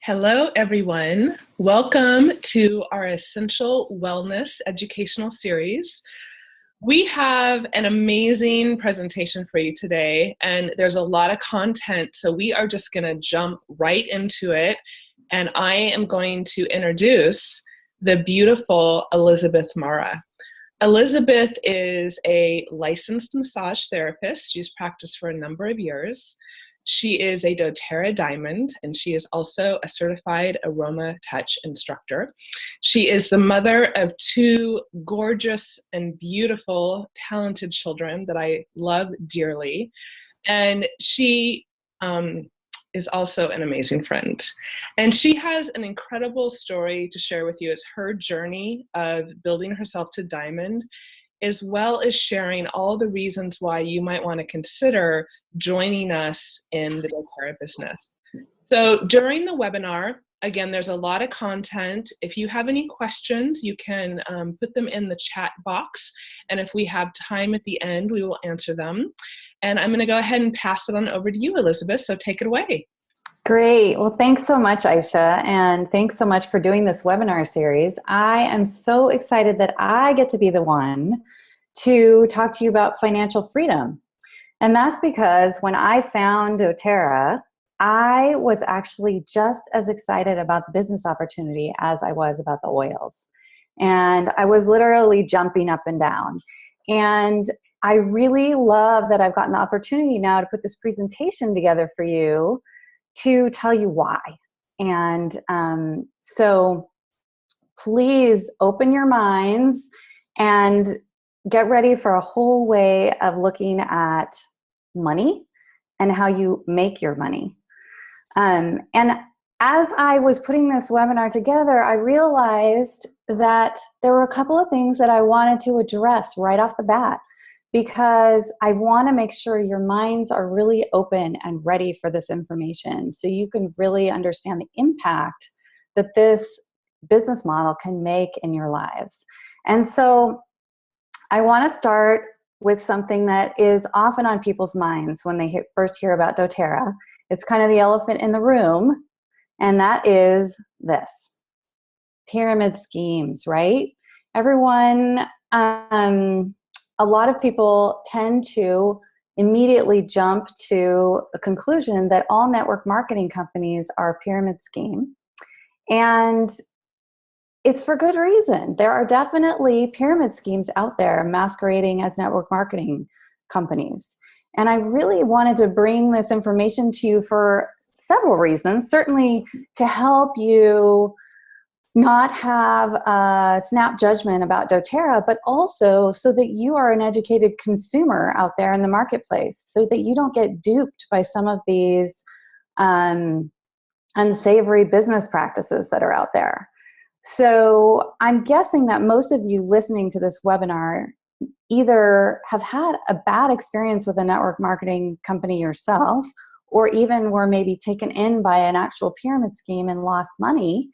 Hello, everyone. Welcome to our Essential Wellness Educational Series. We have an amazing presentation for you today, and there's a lot of content, so we are just going to jump right into it. And I am going to introduce the beautiful Elizabeth Mara. Elizabeth is a licensed massage therapist. She's practiced for a number of years. She is a doTERRA Diamond, and she is also a certified Aroma Touch instructor. She is the mother of two gorgeous and beautiful, talented children that I love dearly. And she is also an amazing friend. And she has an incredible story to share with you. It's her journey of building herself to diamond, as well as sharing all the reasons why you might want to consider joining us in the doTERRA business. So during the webinar, again, there's a lot of content. If you have any questions, you can put them in the chat box. And if we have time at the end, we will answer them. And I'm going to go ahead and pass it on over to you, Elizabeth. So take it away. Great. Well, thanks so much, Aisha, and thanks so much for doing this webinar series. I am so excited that I get to be the one to talk to you about financial freedom. And that's because when I found doTERRA, I was actually just as excited about the business opportunity as I was about the oils. And I was literally jumping up and down. And I really love that I've gotten the opportunity now to put this presentation together for you to tell you why. And so please open your minds and get ready for a whole way of looking at money and how you make your money. And as I was putting this webinar together, I realized that there were a couple of things that I wanted to address right off the bat, because I want to make sure your minds are really open and ready for this information so you can really understand the impact that this business model can make in your lives. And so I want to start with something that is often on people's minds when they first hear about doTERRA. It's kind of the elephant in the room, and that is this: pyramid schemes, right? Everyone, a lot of people tend to immediately jump to a conclusion that all network marketing companies are a pyramid scheme. And it's for good reason. There are definitely pyramid schemes out there masquerading as network marketing companies. And I really wanted to bring this information to you for several reasons. Certainly to help you not have a snap judgment about doTERRA, but also so that you are an educated consumer out there in the marketplace, so that you don't get duped by some of these unsavory business practices that are out there. So I'm guessing that most of you listening to this webinar either have had a bad experience with a network marketing company yourself, or even were maybe taken in by an actual pyramid scheme and lost money,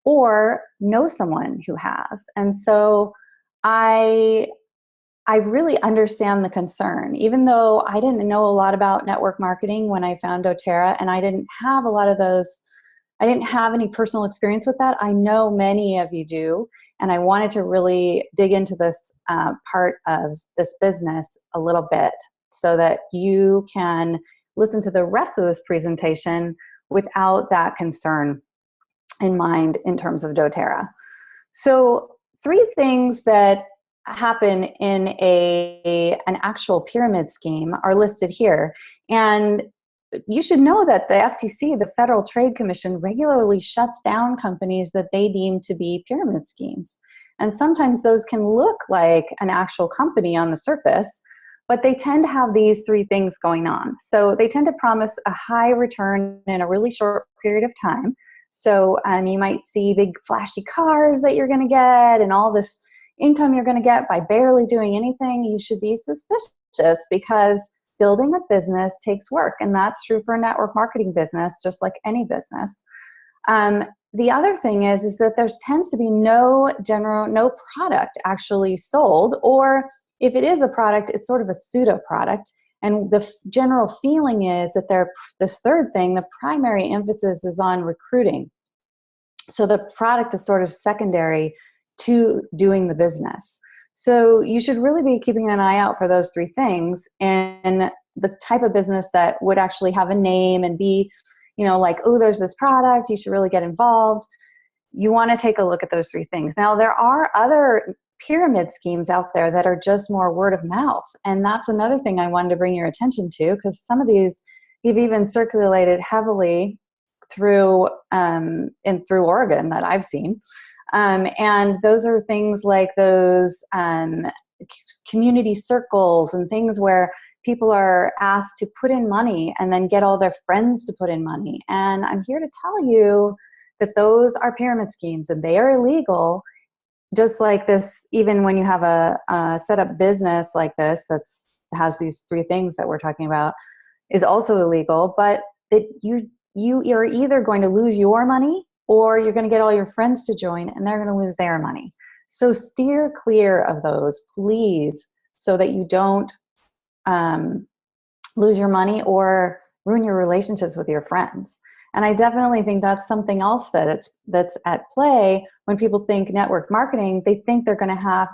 or know someone who has. And so I really understand the concern. Even though I didn't know a lot about network marketing when I found doTERRA, and I didn't have a lot of those, I didn't have any personal experience with that. I know many of you do, and I wanted to really dig into this part of this business a little bit so that you can listen to the rest of this presentation without that concern in mind in terms of doTERRA. So 3 things that happen in an actual pyramid scheme are listed here. And you should know that the FTC, the Federal Trade Commission, regularly shuts down companies that they deem to be pyramid schemes. And sometimes those can look like an actual company on the surface, but they tend to have these 3 things going on. So they tend to promise a high return in a really short period of time. So you might see big flashy cars that you're going to get and all this income you're going to get by barely doing anything. You should be suspicious, because building a business takes work, and that's true for a network marketing business, just like any business. The other thing is that there tends to be no product actually sold, or if it is a product, it's sort of a pseudo product. And the general feeling is that this third thing, the primary emphasis is on recruiting. So the product is sort of secondary to doing the business. So you should really be keeping an eye out for those three things, and the type of business that would actually have a name and be, like, oh, there's this product, you should really get involved. You want to take a look at those three things. Now, there are other pyramid schemes out there that are just more word of mouth. And that's another thing I wanted to bring your attention to, because some of these you've even circulated heavily through through Oregon that I've seen. And those are things like those community circles and things where people are asked to put in money and then get all their friends to put in money. And I'm here to tell you that those are pyramid schemes and they are illegal. Just like this, even when you have a set up business like this that has these three things that we're talking about, is also illegal. But that you're either going to lose your money or you're going to get all your friends to join and they're going to lose their money. So steer clear of those, please, so that you don't lose your money or ruin your relationships with your friends. And I definitely think that's something else that's at play when people think network marketing. They think they're going to have,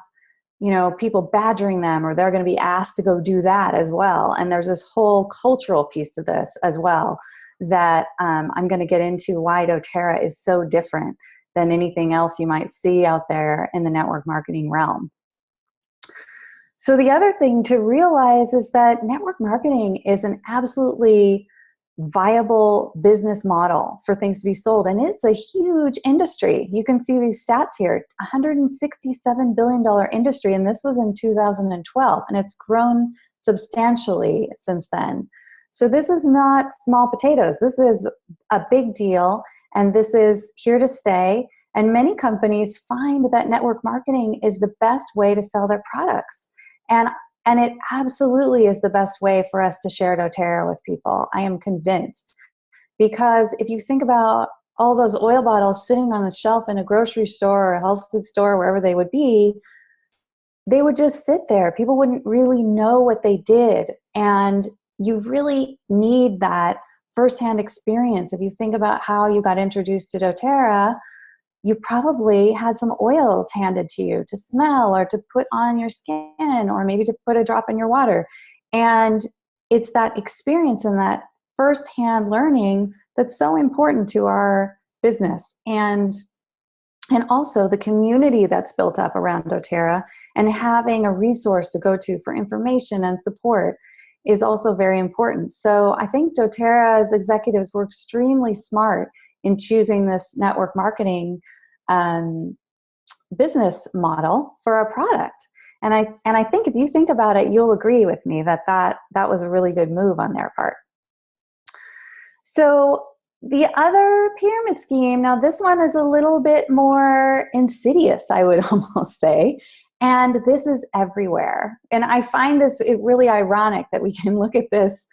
people badgering them, or they're going to be asked to go do that as well. And there's this whole cultural piece to this as well that I'm going to get into, why doTERRA is so different than anything else you might see out there in the network marketing realm. So the other thing to realize is that network marketing is an absolutely viable business model for things to be sold. And it's a huge industry. You can see these stats here, $167 billion industry. And this was in 2012. And it's grown substantially since then. So this is not small potatoes. This is a big deal. And this is here to stay. And many companies find that network marketing is the best way to sell their products. And it absolutely is the best way for us to share doTERRA with people. I am convinced. Because if you think about all those oil bottles sitting on the shelf in a grocery store or a health food store, wherever they would be, they would just sit there. People wouldn't really know what they did. And you really need that firsthand experience. If you think about how you got introduced to doTERRA, you probably had some oils handed to you to smell or to put on your skin, or maybe to put a drop in your water. And it's that experience and that firsthand learning that's so important to our business. And also the community that's built up around doTERRA, and having a resource to go to for information and support is also very important. So I think doTERRA's executives were extremely smart in choosing this network marketing business model for our product. And I think if you think about it, you'll agree with me that was a really good move on their part. So the other pyramid scheme, now this one is a little bit more insidious, I would almost say. And this is everywhere. And I find this really ironic that we can look at this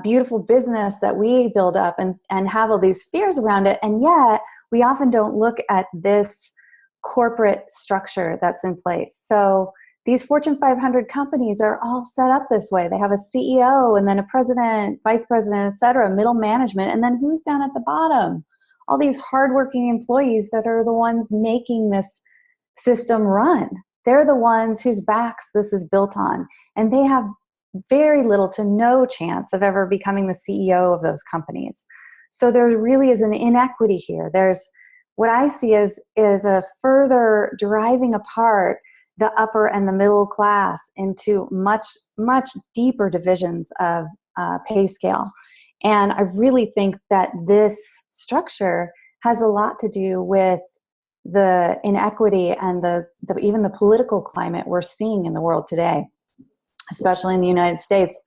beautiful business that we build up and have all these fears around it, and yet we often don't look at this corporate structure that's in place. So these Fortune 500 companies are all set up this way. They have a CEO and then a president, vice president, etc., middle management, and then who's down at the bottom? All these hardworking employees that are the ones making this system run. They're the ones whose backs this is built on, and they have very little to no chance of ever becoming the CEO of those companies. So there really is an inequity here. There's what I see is a further driving apart the upper and the middle class into much, much deeper divisions of pay scale. And I really think that this structure has a lot to do with the inequity and even the political climate we're seeing in the world today, especially in the United States.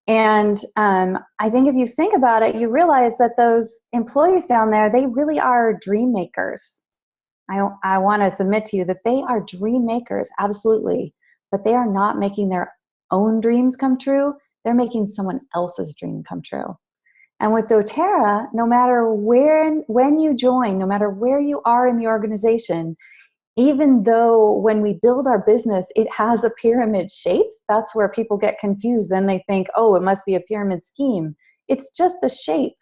And I think if you think about it, you realize that those employees down there, they really are dream makers. I want to submit to you that they are dream makers, absolutely. But they are not making their own dreams come true. They're making someone else's dream come true. And with doTERRA, no matter when you join, no matter where you are in the organization, even though when we build our business, it has a pyramid shape, that's where people get confused. Then they think, oh, it must be a pyramid scheme. It's just a shape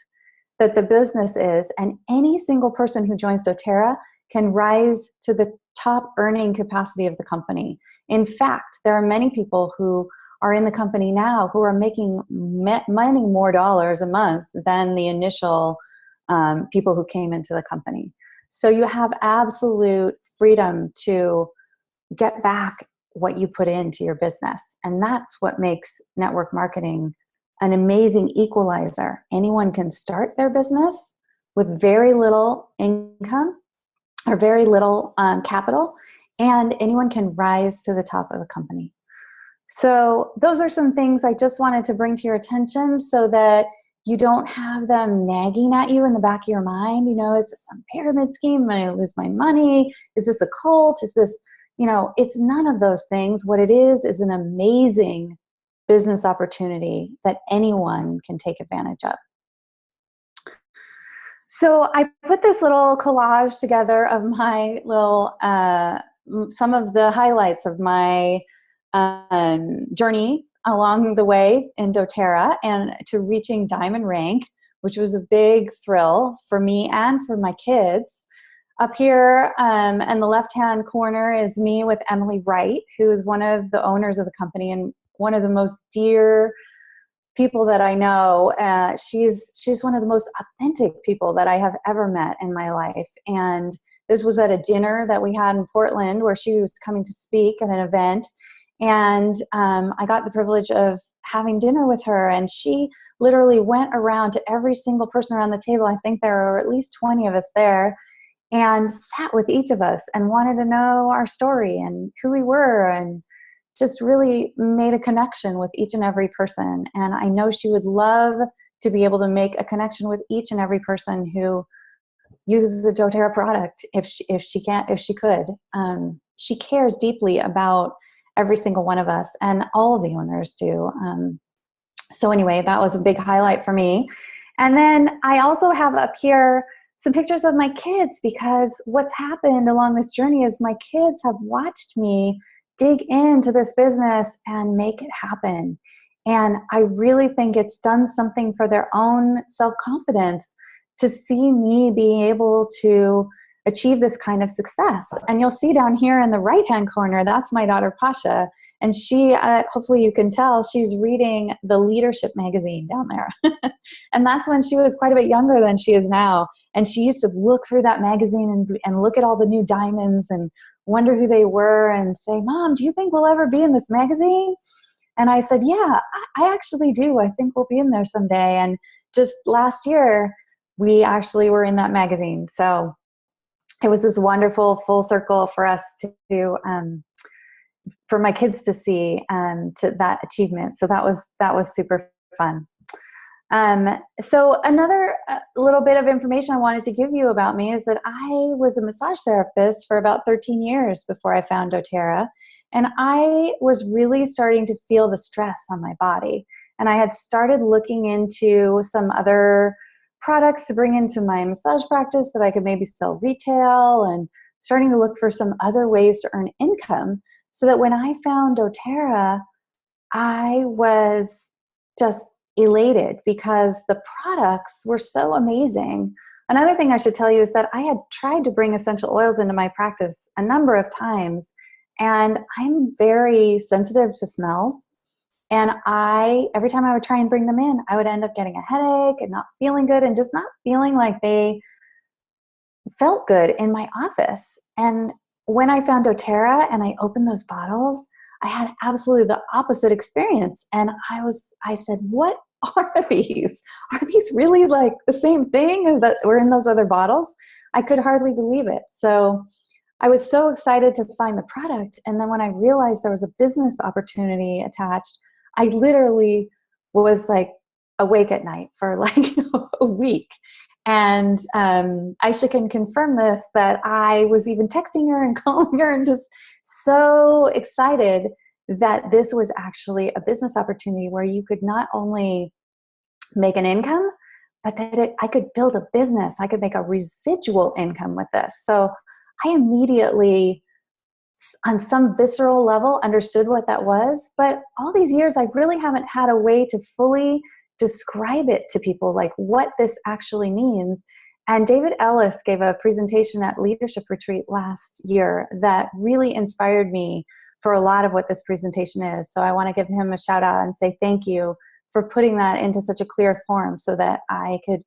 that the business is, and any single person who joins doTERRA can rise to the top earning capacity of the company. In fact, there are many people who are in the company now who are making many more dollars a month than the initial people who came into the company. So you have absolute freedom to get back what you put into your business. And that's what makes network marketing an amazing equalizer. Anyone can start their business with very little income or very little capital, and anyone can rise to the top of the company. So those are some things I just wanted to bring to your attention so that you don't have them nagging at you in the back of your mind. You know, is this some pyramid scheme? Am I going to lose my money? Is this a cult? Is this, you know, it's none of those things. What it is an amazing business opportunity that anyone can take advantage of. So I put this little collage together of my little, some of the highlights of my journey along the way in doTERRA and to reaching diamond rank, which was a big thrill for me and for my kids. Up here in the left-hand corner is me with Emily Wright, who is one of the owners of the company and one of the most dear people that I know. She's one of the most authentic people that I have ever met in my life. And this was at a dinner that we had in Portland where she was coming to speak at an event. And I got the privilege of having dinner with her, and she literally went around to every single person around the table. I think there were at least 20 of us there, and sat with each of us and wanted to know our story and who we were, and just really made a connection with each and every person. And I know she would love to be able to make a connection with each and every person who uses the doTERRA product if she could. She cares deeply about every single one of us, and all of the owners do. So anyway, that was a big highlight for me. And then I also have up here some pictures of my kids, because what's happened along this journey is my kids have watched me dig into this business and make it happen. And I really think it's done something for their own self-confidence to see me being able to achieve this kind of success. And you'll see down here in the right-hand corner, that's my daughter Pasha. And she, hopefully you can tell, she's reading the Leadership magazine down there. And that's when she was quite a bit younger than she is now. And she used to look through that magazine and look at all the new diamonds and wonder who they were and say, Mom, do you think we'll ever be in this magazine? And I said, yeah, I actually do. I think we'll be in there someday. And just last year, we actually were in that magazine. So it was this wonderful full circle for us to for my kids to see to that achievement. So that was super fun. So another little bit of information I wanted to give you about me is that I was a massage therapist for about 13 years before I found doTERRA. And I was really starting to feel the stress on my body. And I had started looking into some other products to bring into my massage practice that I could maybe sell retail, and starting to look for some other ways to earn income, so that when I found doTERRA, I was just elated because the products were so amazing. Another thing I should tell you is that I had tried to bring essential oils into my practice a number of times, and I'm very sensitive to smells. And every time I would try and bring them in, I would end up getting a headache and not feeling good and just not feeling like they felt good in my office. And when I found doTERRA and I opened those bottles, I had absolutely the opposite experience. And I said, what are these? Are these really like the same thing that were in those other bottles? I could hardly believe it. So I was so excited to find the product. And then when I realized there was a business opportunity attached, I literally was like awake at night for like a week. And Aisha can confirm this, that I was even texting her and calling her and just so excited that this was actually a business opportunity where you could not only make an income, but that I could build a business. I could make a residual income with this. So I immediately, on some visceral level, understood what that was. But all these years, I really haven't had a way to fully describe it to people, like what this actually means. And David Ellis gave a presentation at Leadership Retreat last year that really inspired me for a lot of what this presentation is. So I want to give him a shout out and say thank you for putting that into such a clear form so that I could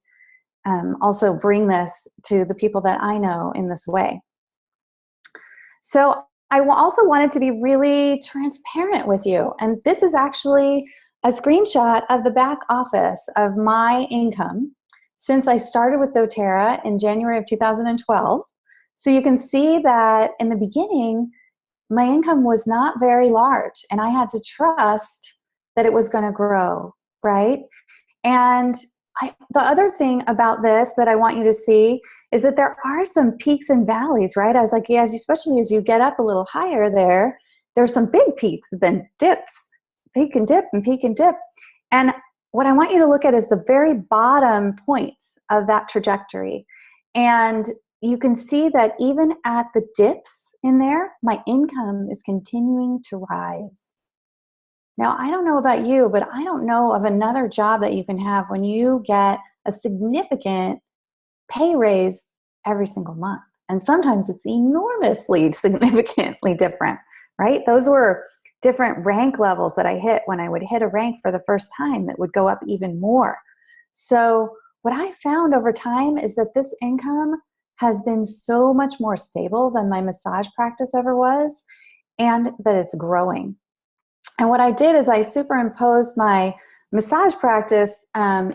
also bring this to the people that I know in this way. So I also wanted to be really transparent with you. And this is actually a screenshot of the back office of my income since I started with doTERRA in January of 2012. So you can see that in the beginning, my income was not very large, and I had to trust that it was going to grow, right? And the other thing about this that I want you to see is that there are some peaks and valleys, right? Especially as you get up a little higher there's some big peaks, then dips, peak and dip and peak and dip. And what I want you to look at is the very bottom points of that trajectory. And you can see that even at the dips in there, my income is continuing to rise. Now, I don't know about you, but I don't know of another job that you can have when you get a significant pay raise every single month. And sometimes it's enormously significantly different, right? Those were different rank levels that I hit when I would hit a rank for the first time that would go up even more. So what I found over time is that this income has been so much more stable than my massage practice ever was, and that it's growing. And what I did is I superimposed my massage practice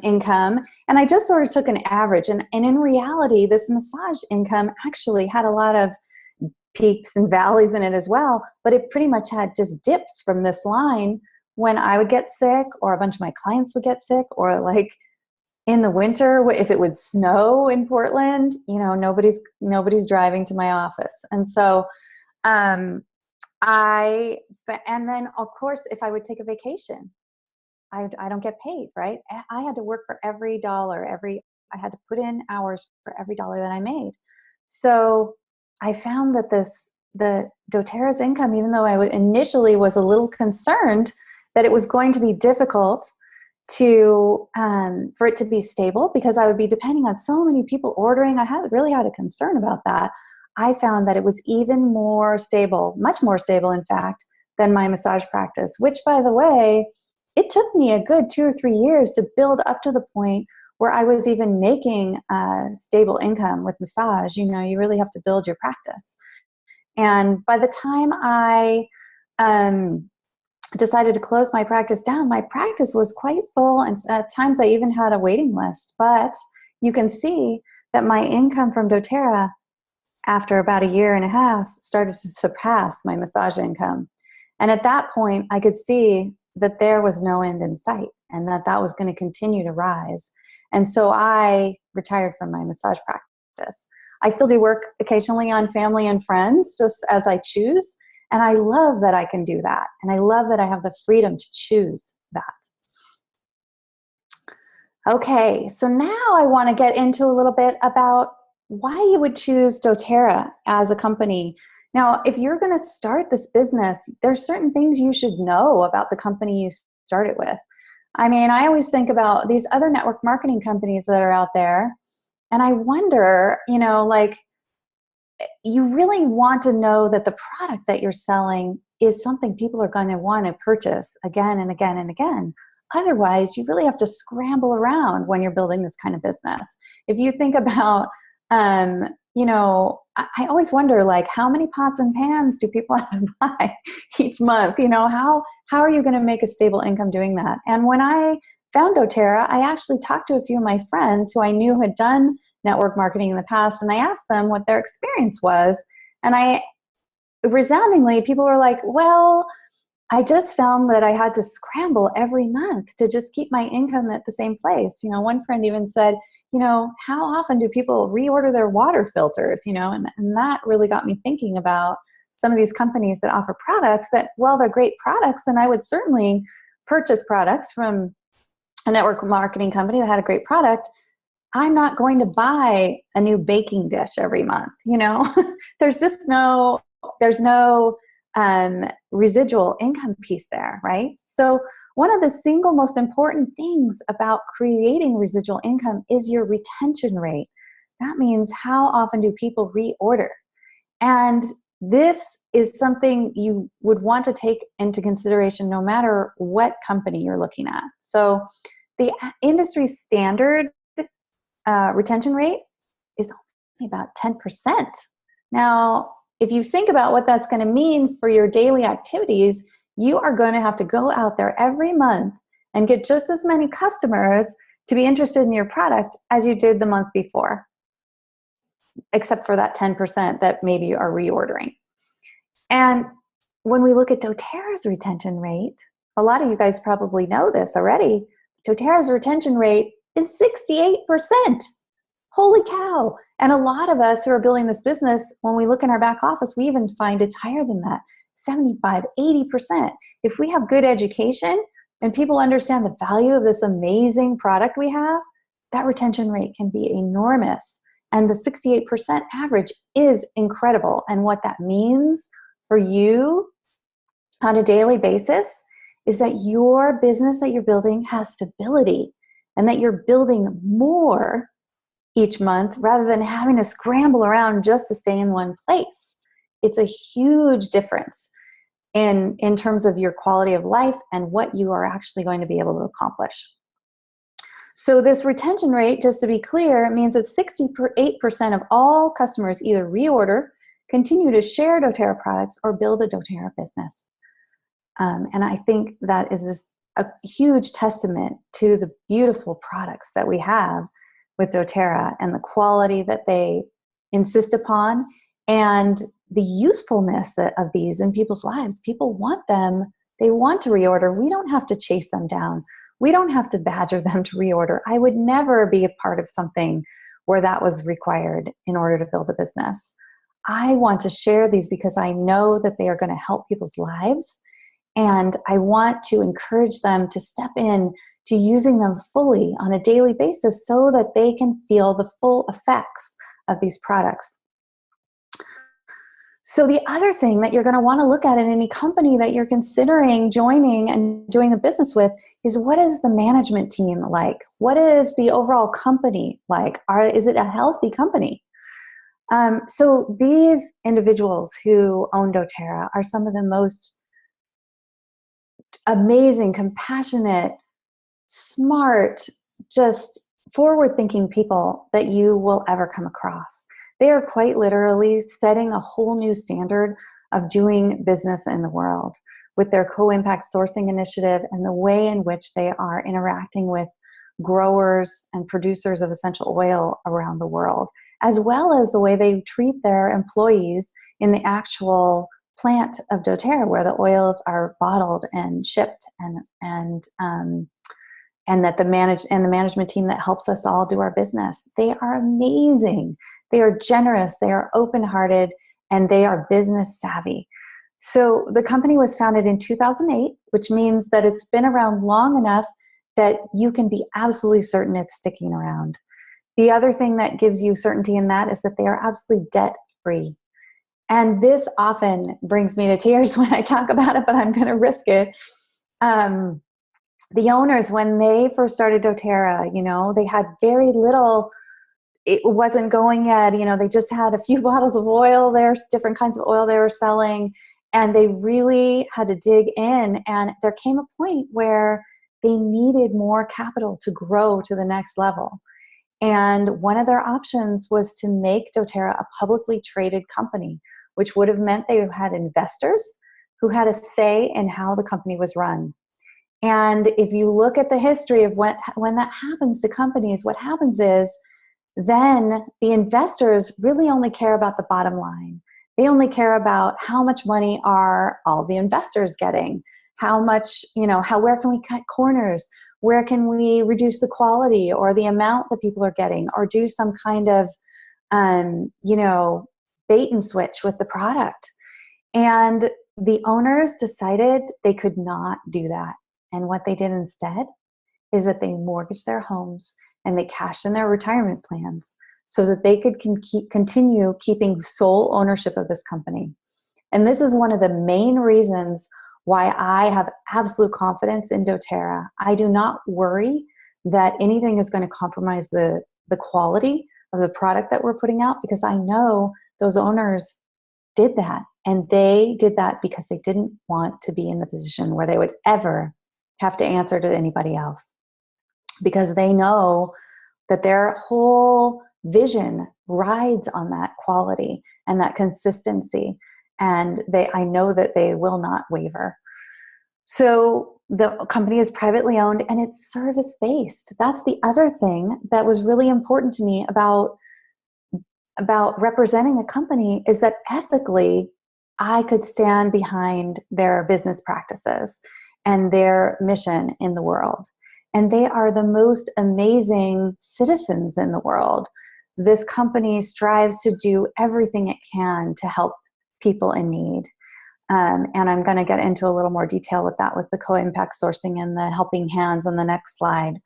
income, and I just sort of took an average. And in reality, this massage income actually had a lot of peaks and valleys in it as well, but it pretty much had just dips from this line when I would get sick, or a bunch of my clients would get sick, or like in the winter, if it would snow in Portland, nobody's driving to my office. And so and then of course, if I would take a vacation, I don't get paid, right? I had to work for every dollar, I had to put in hours for every dollar that I made. So I found that the doTERRA's income, even though I initially was a little concerned that it was going to be difficult for it to be stable, because I would be depending on so many people ordering. I really had a concern about that. I found that it was even more stable, much more stable, in fact, than my massage practice, which, by the way, it took me a good 2 or 3 years to build up to the point where I was even making stable income with massage. You really have to build your practice. And by the time I decided to close my practice down, my practice was quite full, and at times I even had a waiting list. But you can see that my income from doTERRA, after about 1.5 years, started to surpass my massage income. And at that point, I could see that there was no end in sight, and that was going to continue to rise. And so I retired from my massage practice. I still do work occasionally on family and friends, just as I choose. And I love that I can do that. And I love that I have the freedom to choose that. Okay, so now I want to get into a little bit about why you would choose doTERRA as a company. Now, if you're going to start this business, there's certain things you should know about the company you started with. I mean, I always think about these other network marketing companies that are out there, and I wonder, you really want to know that the product that you're selling is something people are going to want to purchase again and again and again. Otherwise, you really have to scramble around when you're building this kind of business. If you think about, I always wonder, how many pots and pans do people have to buy each month? How are you going to make a stable income doing that? And when I found doTERRA, I actually talked to a few of my friends who I knew had done network marketing in the past, and I asked them what their experience was. And resoundingly, people were like, well, I just found that I had to scramble every month to just keep my income at the same place. One friend even said, how often do people reorder their water filters? And that really got me thinking about some of these companies that offer products that, well, they're great products, and I would certainly purchase products from a network marketing company that had a great product. I'm not going to buy a new baking dish every month. There's no residual income piece there, right? So one of the single most important things about creating residual income is your retention rate. That means how often do people reorder? And this is something you would want to take into consideration no matter what company you're looking at. So the industry standard retention rate is only about 10%. Now, if you think about what that's going to mean for your daily activities, you are going to have to go out there every month and get just as many customers to be interested in your product as you did the month before, except for that 10% that maybe you are reordering. And when we look at doTERRA's retention rate, a lot of you guys probably know this already, doTERRA's retention rate is 68%. Holy cow. And a lot of us who are building this business, when we look in our back office, we even find it's higher than that, 75, 80%. If we have good education and people understand the value of this amazing product we have, that retention rate can be enormous. And the 68% average is incredible. And what that means for you on a daily basis is that your business that you're building has stability and that you're building more each month rather than having to scramble around just to stay in one place. It's a huge difference in terms of your quality of life and what you are actually going to be able to accomplish. So this retention rate, just to be clear, means that 68% of all customers either reorder, continue to share doTERRA products, or build a doTERRA business. And I think that is a huge testament to the beautiful products that we have with doTERRA and the quality that they insist upon and the usefulness of these in people's lives. People want them. They want to reorder. We don't have to chase them down. We don't have to badger them to reorder. I would never be a part of something where that was required in order to build a business. I want to share these because I know that they are going to help people's lives. And I want to encourage them to step in to using them fully on a daily basis so that they can feel the full effects of these products. So the other thing that you're going to want to look at in any company that you're considering joining and doing a business with is, what is the management team like? What is the overall company like? Is it a healthy company? So these individuals who own doTERRA are some of the most amazing, compassionate, smart, just forward-thinking people that you will ever come across. They are quite literally setting a whole new standard of doing business in the world with their co-impact sourcing initiative and the way in which they are interacting with growers and producers of essential oil around the world, as well as the way they treat their employees in the actual plant of doTERRA where the oils are bottled and shipped, and that the management team that helps us all do our business. They are amazing. They are generous, they are open-hearted, and they are business savvy. So the company was founded in 2008, which means that it's been around long enough that you can be absolutely certain it's sticking around. The other thing that gives you certainty in that is that they are absolutely debt-free. And this often brings me to tears when I talk about it, but I'm going to risk it. The owners, when they first started doTERRA, they had very little. It wasn't going yet. They just had a few bottles of oil. There's different kinds of oil they were selling, and they really had to dig in. And there came a point where they needed more capital to grow to the next level. And one of their options was to make doTERRA a publicly traded company, which would have meant they had investors who had a say in how the company was run. And if you look at the history of when that happens to companies, what happens is then the investors really only care about the bottom line. They only care about how much money are all the investors getting, how much, where can we cut corners, where can we reduce the quality or the amount that people are getting, or do some kind of, bait and switch with the product. And the owners decided they could not do that. And what they did instead is that they mortgaged their homes and they cashed in their retirement plans so that they could continue keeping sole ownership of this company. And this is one of the main reasons why I have absolute confidence in doTERRA. I do not worry that anything is going to compromise the quality of the product that we're putting out, because I know those owners did that. And they did that because they didn't want to be in the position where they would ever have to answer to anybody else, because they know that their whole vision rides on that quality and that consistency. And I know that they will not waver. So the company is privately owned and it's service-based. That's the other thing that was really important to me about representing a company, is that ethically I could stand behind their business practices and their mission in the world. And they are the most amazing citizens in the world. This company strives to do everything it can to help people in need. And I'm going to get into a little more detail with that, with the co-impact sourcing and the helping hands on the next slide.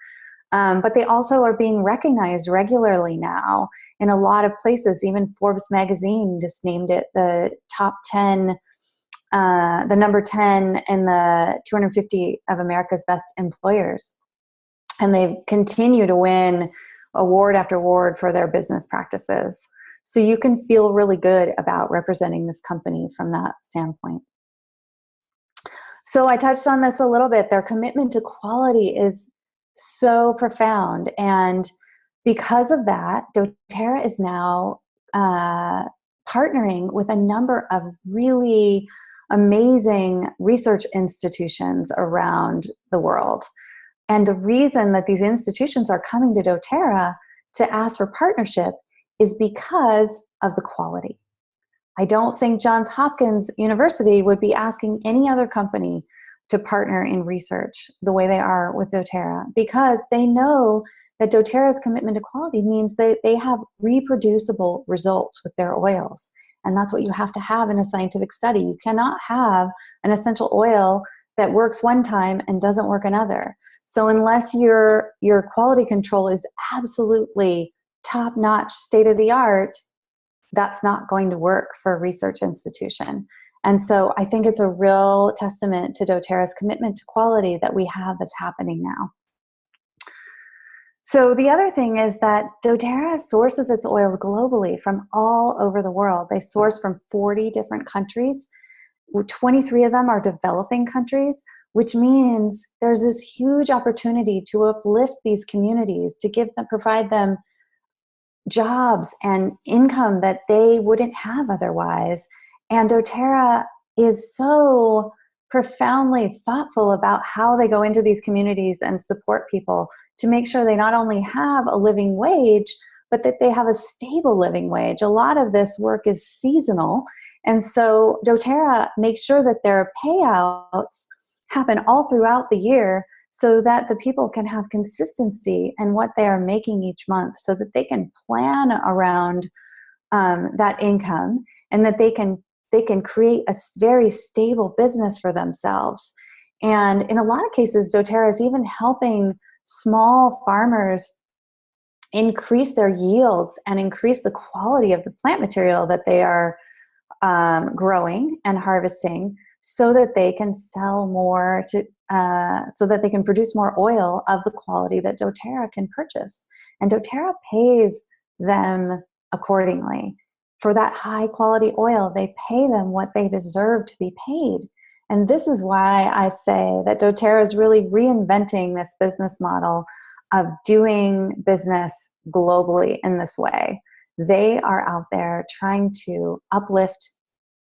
But they also are being recognized regularly now in a lot of places. Even Forbes magazine just named it the top 10, the number 10 in the 250 of America's best employers. And they continue to win award after award for their business practices. So you can feel really good about representing this company from that standpoint. So I touched on this a little bit. Their commitment to quality is so profound. And because of that, doTERRA is now partnering with a number of really amazing research institutions around the world. And the reason that these institutions are coming to doTERRA to ask for partnership is because of the quality. I don't think Johns Hopkins University would be asking any other company to partner in research the way they are with doTERRA, because they know that doTERRA's commitment to quality means that they have reproducible results with their oils. And that's what you have to have in a scientific study. You cannot have an essential oil that works one time and doesn't work another. So unless your quality control is absolutely top-notch, state-of-the-art, that's not going to work for a research institution. And so I think it's a real testament to doTERRA's commitment to quality that we have this happening now. So the other thing is that doTERRA sources its oils globally from all over the world. They source from 40 different countries. 23 of them are developing countries, which means there's this huge opportunity to uplift these communities, to provide them jobs and income that they wouldn't have otherwise. And doTERRA is so profoundly thoughtful about how they go into these communities and support people to make sure they not only have a living wage, but that they have a stable living wage. A lot of this work is seasonal. And so doTERRA makes sure that their payouts happen all throughout the year, so that the people can have consistency in what they are making each month, so that they can plan around that income, and that they can create a very stable business for themselves. And in a lot of cases, doTERRA is even helping small farmers increase their yields and increase the quality of the plant material that they are growing and harvesting, so that they can sell more so that they can produce more oil of the quality that doTERRA can purchase. And doTERRA pays them accordingly. For that high quality oil, they pay them what they deserve to be paid. And this is why I say that doTERRA is really reinventing this business model of doing business globally in this way. They are out there trying to uplift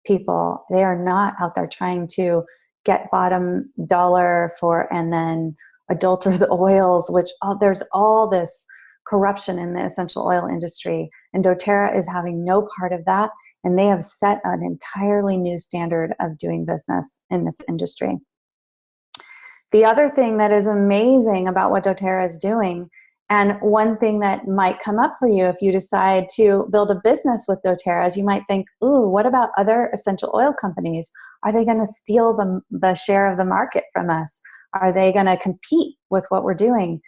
people. They are not out there trying to get bottom dollar for and then adulter the oils, which there's all this corruption in the essential oil industry. And doTERRA is having no part of that. And they have set an entirely new standard of doing business in this industry. The other thing that is amazing about what doTERRA is doing, and one thing that might come up for you if you decide to build a business with doTERRA, is you might think, ooh, what about other essential oil companies? Are they going to steal the share of the market from us? Are they going to compete with what we're doing?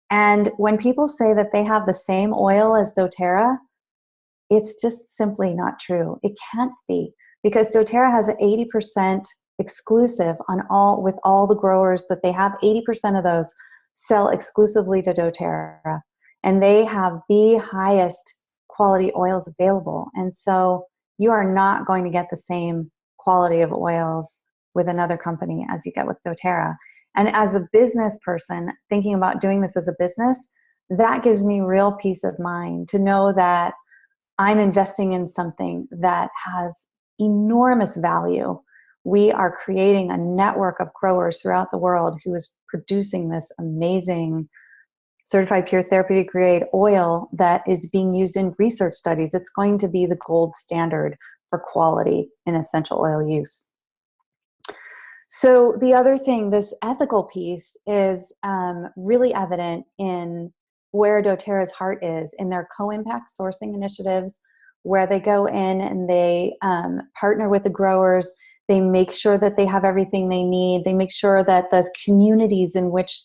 And when people say that they have the same oil as doTERRA, it's just simply not true. It can't be, because doTERRA has an 80% exclusive on all, with all the growers that they have. 80% of those sell exclusively to doTERRA, and they have the highest quality oils available. And so you are not going to get the same quality of oils with another company as you get with doTERRA. And as a business person thinking about doing this as a business, that gives me real peace of mind to know that I'm investing in something that has enormous value. We are creating a network of growers throughout the world who is producing this amazing certified pure therapeutic grade oil that is being used in research studies. It's going to be the gold standard for quality in essential oil use. So the other thing, this ethical piece, is really evident in where doTERRA's heart is, in their co-impact sourcing initiatives, where they go in and they partner with the growers. They make sure that they have everything they need. They make sure that the communities in which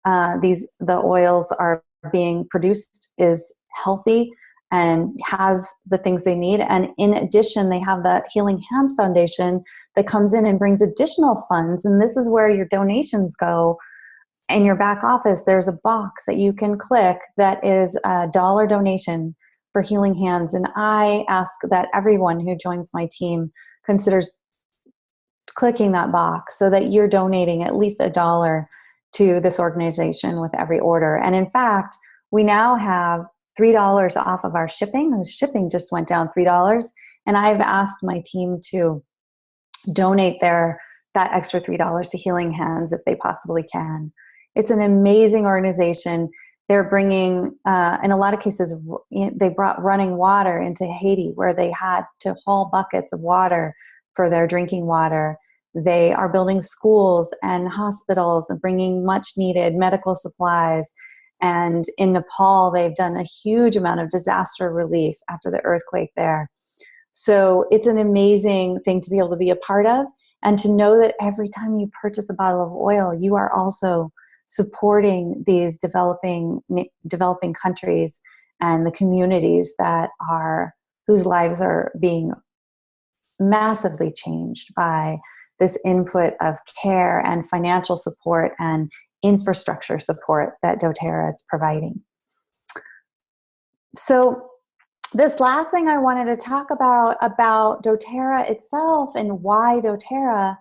the oils are being produced is healthy and has the things they need. And in addition, they have the Healing Hands Foundation that comes in and brings additional funds. And this is where your donations go. In your back office, there's a box that you can click that is a $1 donation for Healing Hands. And I ask that everyone who joins my team considers clicking that box so that you're donating at least $1 to this organization with every order. And in fact, we now have $3 off of our shipping. The shipping just went down $3. And I've asked my team to donate that extra $3 to Healing Hands if they possibly can. It's an amazing organization. They're bringing, in a lot of cases, they brought running water into Haiti, where they had to haul buckets of water for their drinking water. They are building schools and hospitals and bringing much needed medical supplies. And in Nepal, they've done a huge amount of disaster relief after the earthquake there. So it's an amazing thing to be able to be a part of, and to know that every time you purchase a bottle of oil, you are also supporting these developing countries and the communities whose lives are being massively changed by this input of care and financial support and infrastructure support that doTERRA is providing. So this last thing I wanted to talk about doTERRA itself and why doTERRA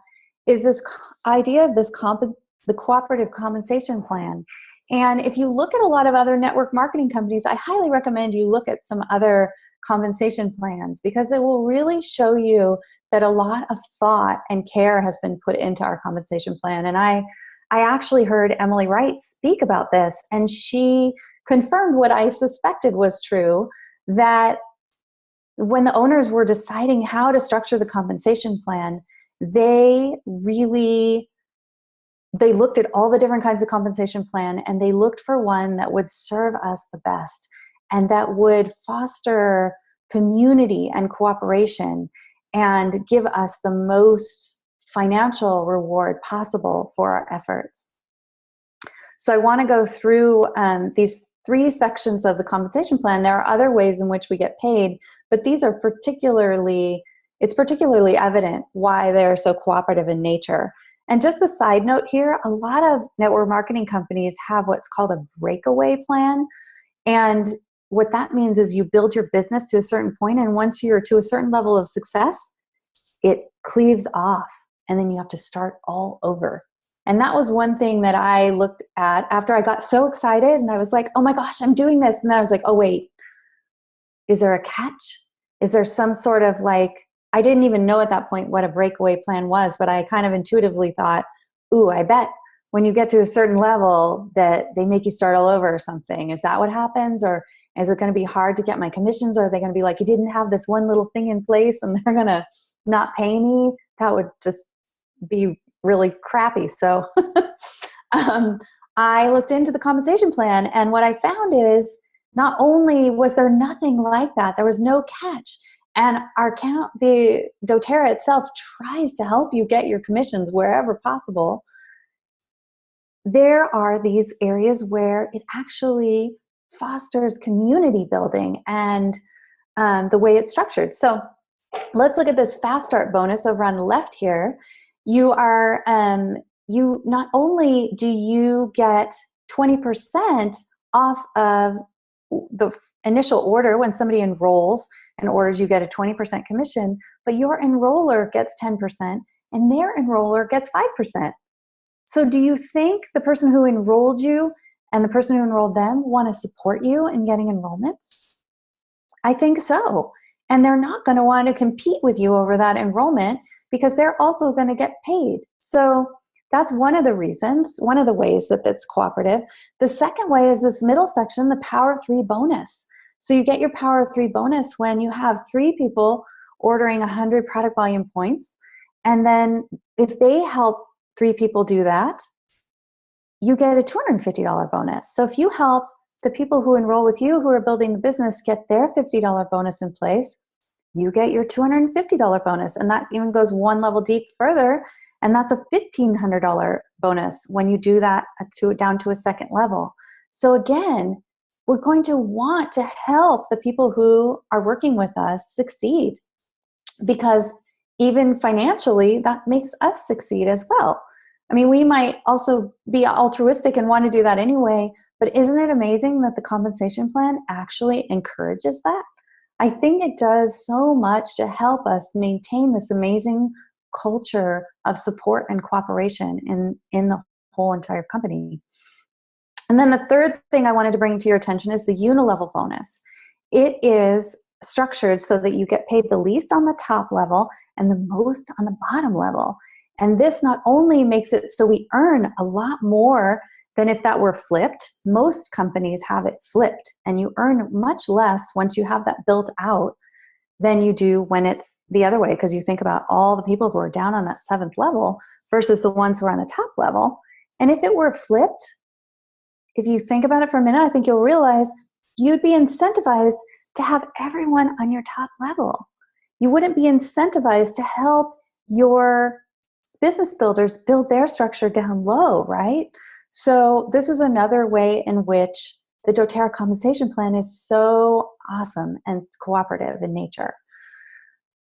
is this idea of the cooperative compensation plan. And if you look at a lot of other network marketing companies, I highly recommend you look at some other compensation plans, because it will really show you that a lot of thought and care has been put into our compensation plan. And I actually heard Emily Wright speak about this, and she confirmed what I suspected was true, that when the owners were deciding how to structure the compensation plan, they looked at all the different kinds of compensation plan, and they looked for one that would serve us the best and that would foster community and cooperation and give us the most financial reward possible for our efforts. So I want to go through these 3 sections of the compensation plan. There are other ways in which we get paid, but these are it's particularly evident why they're so cooperative in nature. And just a side note here, a lot of network marketing companies have what's called a breakaway plan. And what that means is you build your business to a certain point, and once you're to a certain level of success, it cleaves off, and then you have to start all over. And that was one thing that I looked at after I got so excited, and I was like, oh my gosh, I'm doing this. And then I was like, oh wait, is there a catch? Is there some sort of I didn't even know at that point what a breakaway plan was, but I kind of intuitively thought, ooh, I bet when you get to a certain level that they make you start all over or something. Is that what happens? Or is it going to be hard to get my commissions? Or are they going to be like, you didn't have this one little thing in place and they're going to not pay me? That would just be really crappy. So I looked into the compensation plan, and what I found is not only was there nothing like that, there was no catch. And the doTERRA itself tries to help you get your commissions wherever possible. There are these areas where it actually fosters community building and the way it's structured. So let's look at this Fast Start bonus over on the left here. You are, you not only do you get 20% off of the initial order when somebody enrolls and orders, you get a 20% commission, but your enroller gets 10% and their enroller gets 5%. So do you think the person who enrolled you and the person who enrolled them want to support you in getting enrollments? I think so. And they're not going to want to compete with you over that enrollment because they're also going to get paid. So that's one of the reasons, one of the ways that it's cooperative. The second way is this middle section, the Power of 3 bonus. So you get your Power of 3 bonus when you have 3 people ordering 100 product volume points. And then if they help 3 people do that, you get a $250 bonus. So if you help the people who enroll with you who are building the business get their $50 bonus in place, you get your $250 bonus. And that even goes one level deep further. And that's a $1,500 bonus when you do that down to a second level. So again, we're going to want to help the people who are working with us succeed, because even financially, that makes us succeed as well. I mean, we might also be altruistic and want to do that anyway, but isn't it amazing that the compensation plan actually encourages that? I think it does so much to help us maintain this amazing culture of support and cooperation in the whole entire company. And then the third thing I wanted to bring to your attention is the unilevel bonus. It is structured so that you get paid the least on the top level and the most on the bottom level. And this not only makes it so we earn a lot more than if that were flipped. Most companies have it flipped, and you earn much less once you have that built out than you do when it's the other way, because you think about all the people who are down on that 7th level versus the ones who are on the top level. And if it were flipped, if you think about it for a minute, I think you'll realize you'd be incentivized to have everyone on your top level. You wouldn't be incentivized to help your business builders build their structure down low, right? So this is another way in which the doTERRA compensation plan is so awesome and cooperative in nature.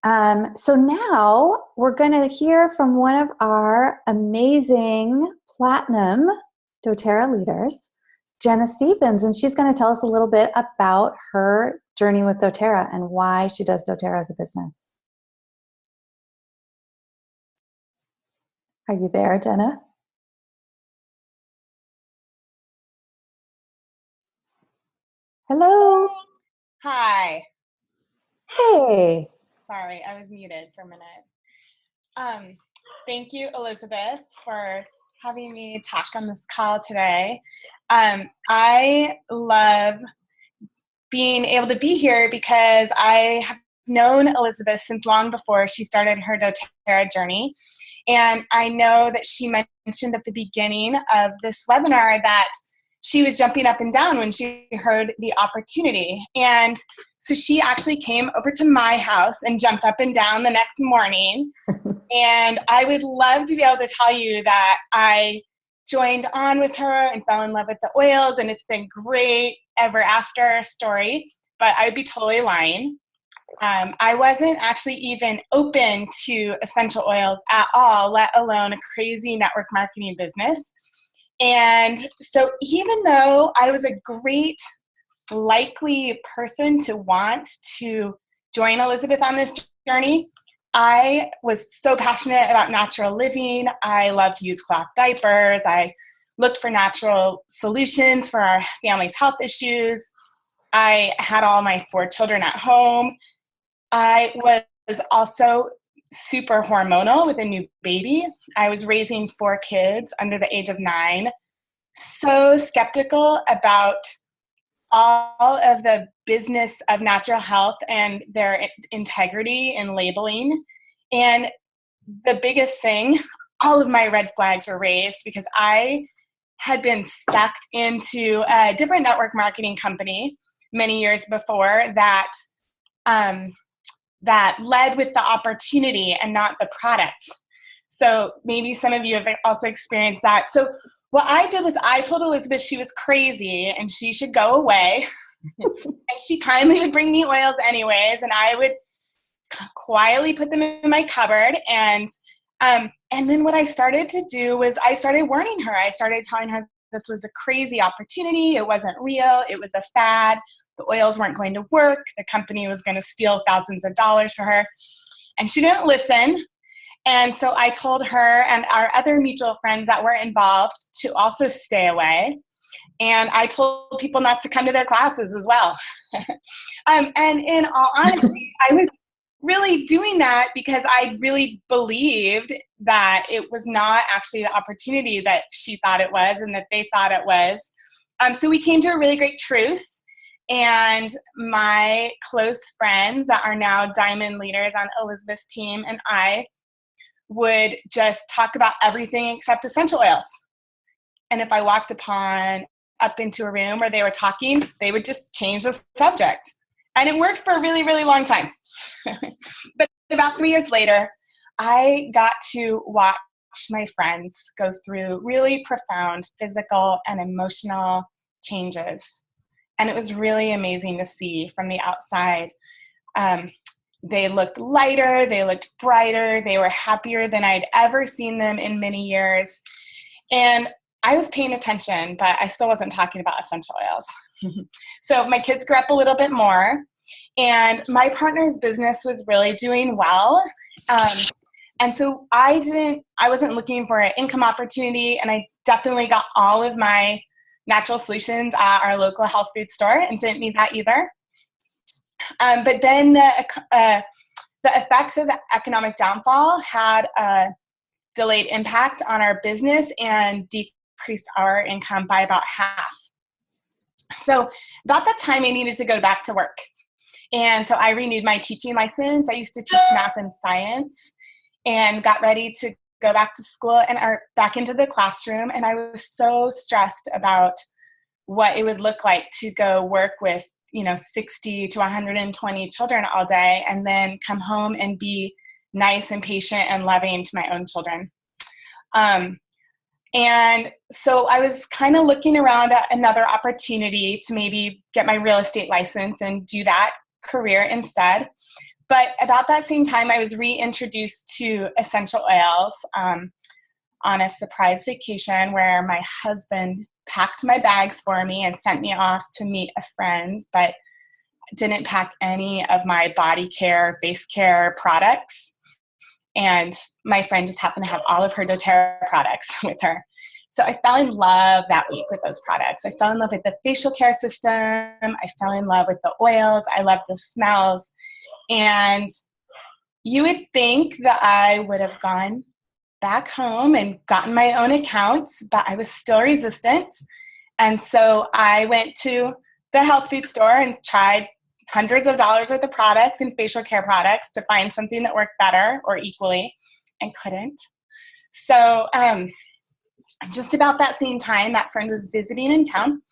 So now we're going to hear from one of our amazing platinum doTERRA leaders, Jenna Stephens, and she's going to tell us a little bit about her journey with doTERRA and why she does doTERRA as a business. Are you there, Jenna? Hello. Hi. Hey. Sorry, I was muted for a minute. Thank you, Elizabeth, for having me talk on this call today. I love being able to be here because I have known Elizabeth since long before she started her doTERRA journey. And I know that she mentioned at the beginning of this webinar that she was jumping up and down when she heard the opportunity. And so she actually came over to my house and jumped up and down the next morning. And I would love to be able to tell you that I joined on with her and fell in love with the oils, and it's been great ever after story, but I would be totally lying. I wasn't actually even open to essential oils at all, let alone a crazy network marketing business. And so even though I was a great likely person to want to join Elizabeth on this journey, I was so passionate about natural living. I loved to use cloth diapers. I looked for natural solutions for our family's health issues. I had all my 4 children at home. I was also super hormonal with a new baby. I was raising 4 kids under the age of 9. So skeptical about all of the business of natural health and their integrity in labeling. And the biggest thing, all of my red flags were raised because I had been sucked into a different network marketing company many years before that led with the opportunity and not the product. So maybe some of you have also experienced that. So what I did was I told Elizabeth she was crazy and she should go away. And she kindly would bring me oils anyways, and I would quietly put them in my cupboard, and And then what I started to do was I started warning her. I started telling her this was a crazy opportunity. It wasn't real. It was a fad. The oils weren't going to work. The company was going to steal thousands of dollars for her. And she didn't listen. And so I told her and our other mutual friends that were involved to also stay away. And I told people not to come to their classes as well. And in all honesty, I was really doing that because I really believed that it was not actually the opportunity that she thought it was and that they thought it was. So we came to a really great truce. And my close friends that are now diamond leaders on Elizabeth's team and I would just talk about everything except essential oils. And if I walked up into a room where they were talking, they would just change the subject. And it worked for a really, really long time. But about 3 years later, I got to watch my friends go through really profound physical and emotional changes. And it was really amazing to see from the outside. They looked lighter, they looked brighter, they were happier than I'd ever seen them in many years. And I was paying attention, but I still wasn't talking about essential oils. So my kids grew up a little bit more, and my partner's business was really doing well. And so I wasn't looking for an income opportunity, and I definitely got all of my natural solutions at our local health food store and didn't need that either. But then the effects of the economic downfall had a delayed impact on our business and decreased our income by about half. So about that time, I needed to go back to work. And so I renewed my teaching license. I used to teach math and science and got ready to go back to school and back into the classroom. And I was so stressed about what it would look like to go work with 60 to 120 children all day and then come home and be nice and patient and loving to my own children. And so I was kind of looking around at another opportunity to maybe get my real estate license and do that career instead. But about that same time, I was reintroduced to essential oils on a surprise vacation where my husband packed my bags for me and sent me off to meet a friend, but didn't pack any of my body care, face care products. And my friend just happened to have all of her doTERRA products with her. So I fell in love that week with those products. I fell in love with the facial care system. I fell in love with the oils. I loved the smells. And you would think that I would have gone back home and gotten my own accounts, but I was still resistant. And so I went to the health food store and tried hundreds of dollars worth of products and facial care products to find something that worked better or equally, and couldn't. So just about that same time, that friend was visiting in town,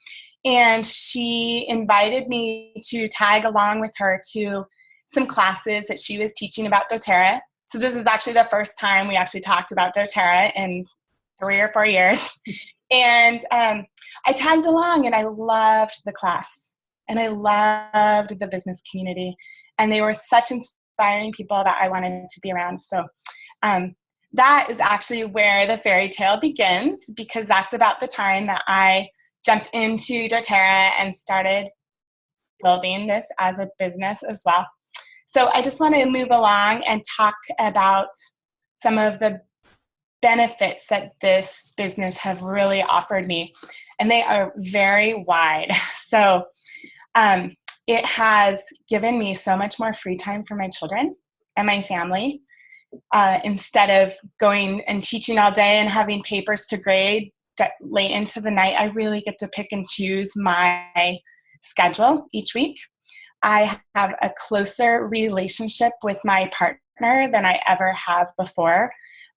and she invited me to tag along with her to some classes that she was teaching about doTERRA. So this is actually the first time we actually talked about doTERRA in 3 or 4 years. And I tagged along, and I loved the class. And I loved the business community. And they were such inspiring people that I wanted to be around. So that is actually where the fairy tale begins, because that's about the time that I jumped into doTERRA and started building this as a business as well. So I just want to move along and talk about some of the benefits that this business have really offered me. And they are very wide. So it has given me so much more free time for my children and my family. Instead of going and teaching all day and having papers to grade late into the night, I really get to pick and choose my schedule each week. I have a closer relationship with my partner than I ever have before.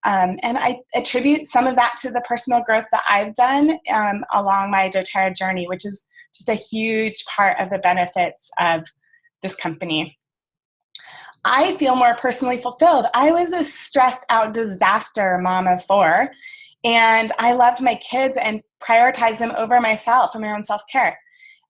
And I attribute some of that to the personal growth that I've done along my doTERRA journey, which is just a huge part of the benefits of this company. I feel more personally fulfilled. I was a stressed out disaster mom of 4, and I loved my kids and prioritized them over myself and my own self-care.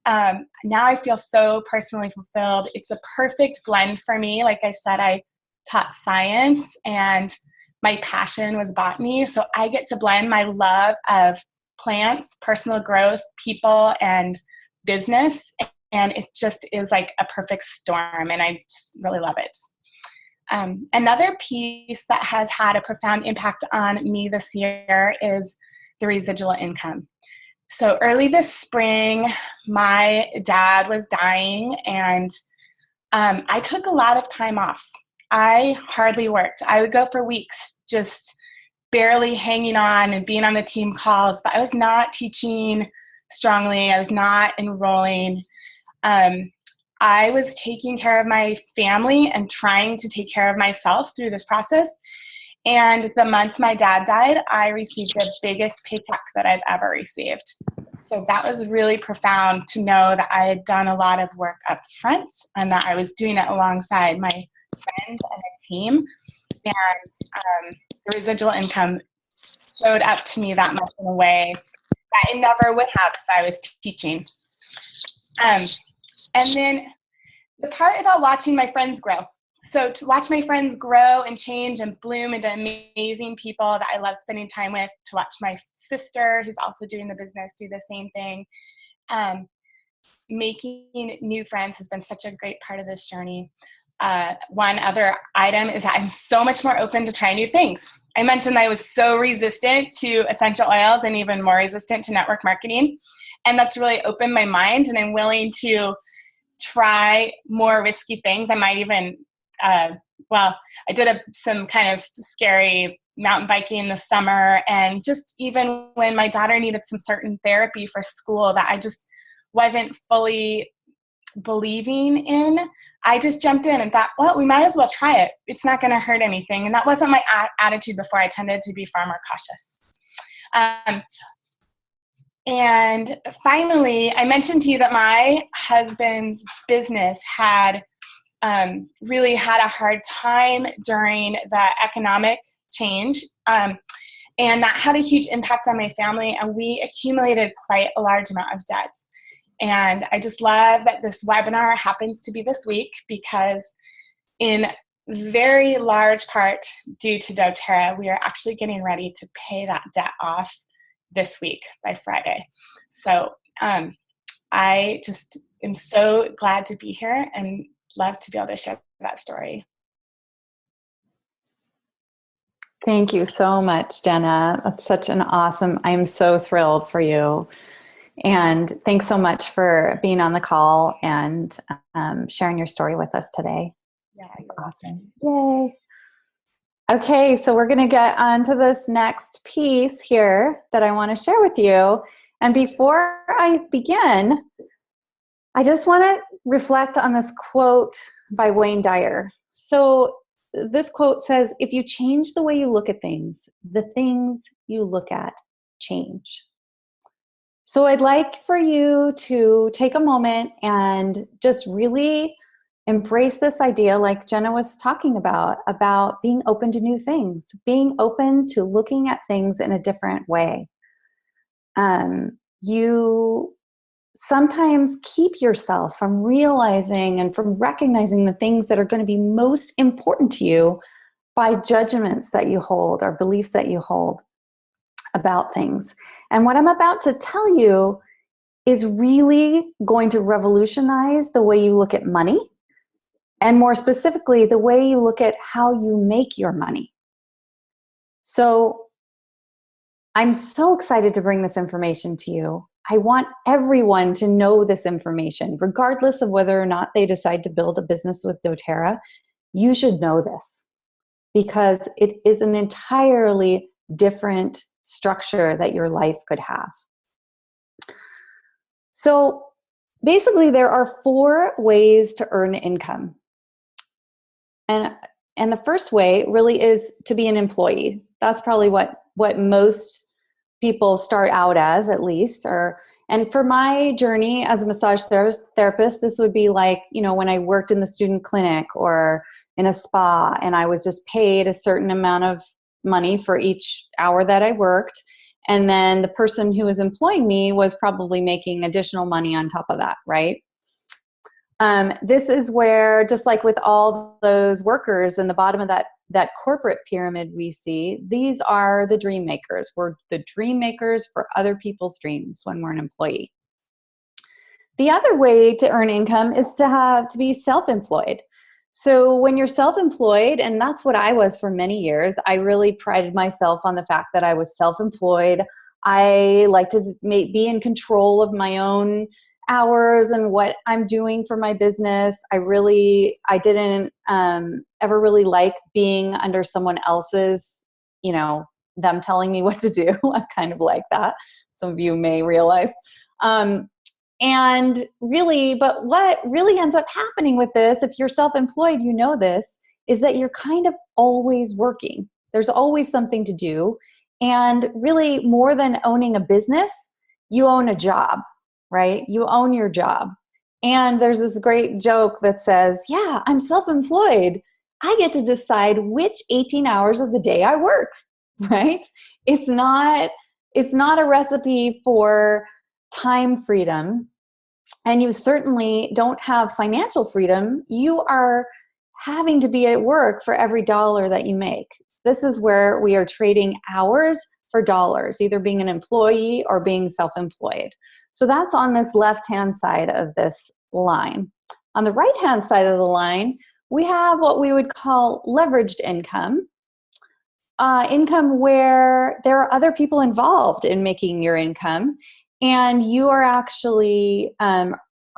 Now I feel so personally fulfilled. It's a perfect blend for me. Like I said, I taught science and my passion was botany. So I get to blend my love of plants, personal growth, people, and business. And it just is like a perfect storm, and I just really love it. Another piece that has had a profound impact on me this year is the residual income. So early this spring, my dad was dying, and I took a lot of time off. I hardly worked. I would go for weeks just barely hanging on and being on the team calls, but I was not teaching strongly. I was not enrolling. I was taking care of my family and trying to take care of myself through this process. And the month my dad died, I received the biggest paycheck that I've ever received. So that was really profound to know that I had done a lot of work up front and that I was doing it alongside my friends and a team. And the residual income showed up to me that much in a way that it never would have if I was teaching. And then the part about watching my friends grow. So to watch my friends grow and change and bloom into amazing people that I love spending time with, to watch my sister, who's also doing the business, do the same thing. Making new friends has been such a great part of this journey. One other item is that I'm so much more open to try new things. I mentioned I was so resistant to essential oils and even more resistant to network marketing. And that's really opened my mind, and I'm willing to try more risky things. I might even, I did some kind of scary mountain biking this summer, and just even when my daughter needed some certain therapy for school that I just wasn't fully believing in, I just jumped in and thought, well, we might as well try it. It's not going to hurt anything. And that wasn't my attitude before. I tended to be far more cautious. And finally, I mentioned to you that my husband's business had really had a hard time during the economic change. And that had a huge impact on my family, and we accumulated quite a large amount of debt. And I just love that this webinar happens to be this week, because in very large part due to doTERRA, we are actually getting ready to pay that debt off this week by Friday. So I just am so glad to be here and love to be able to share that story. Thank you so much, Jenna. That's such an awesome, I'm so thrilled for you. And thanks so much for being on the call and sharing your story with us today. Yeah, awesome. Yay. Okay, so we're going to get on to this next piece here that I want to share with you. And before I begin, I just want to reflect on this quote by Wayne Dyer. So this quote says, if you change the way you look at things, the things you look at change. So I'd like for you to take a moment and just really embrace this idea, like Jenna was talking about being open to new things, being open to looking at things in a different way. You sometimes keep yourself from realizing and from recognizing the things that are going to be most important to you by judgments that you hold or beliefs that you hold about things. And what I'm about to tell you is really going to revolutionize the way you look at money, and more specifically, the way you look at how you make your money. So I'm so excited to bring this information to you. I want everyone to know this information, regardless of whether or not they decide to build a business with doTERRA. You should know this, because it is an entirely different structure that your life could have. So basically, there are 4 ways to earn income. And the first way really is to be an employee. That's probably what most people start out as, at least. And for my journey as a massage therapist, this would be like, when I worked in the student clinic or in a spa, and I was just paid a certain amount of money for each hour that I worked. And then the person who was employing me was probably making additional money on top of that, right? This is where, just like with all those workers in the bottom of that that corporate pyramid we see, these are the dream makers. We're the dream makers for other people's dreams when we're an employee. The other way to earn income is to be self-employed. So when you're self-employed, and that's what I was for many years, I really prided myself on the fact that I was self-employed. I like to be in control of my own hours and what I'm doing for my business. I didn't ever really like being under someone else's, them telling me what to do. I'm kind of like that. Some of you may realize. But what really ends up happening with this, if you're self-employed, this, is that you're kind of always working. There's always something to do. And really, more than owning a business, you own a job, right? You own your job. And there's this great joke that says, yeah, I'm self-employed. I get to decide which 18 hours of the day I work, right? It's not a recipe for time freedom, and you certainly don't have financial freedom. You are having to be at work for every dollar that you make. This is where we are trading hours for dollars, either being an employee or being self-employed. So that's on this left-hand side of this line. On the right-hand side of the line, we have what we would call leveraged income. Income where there are other people involved in making your income, and you are actually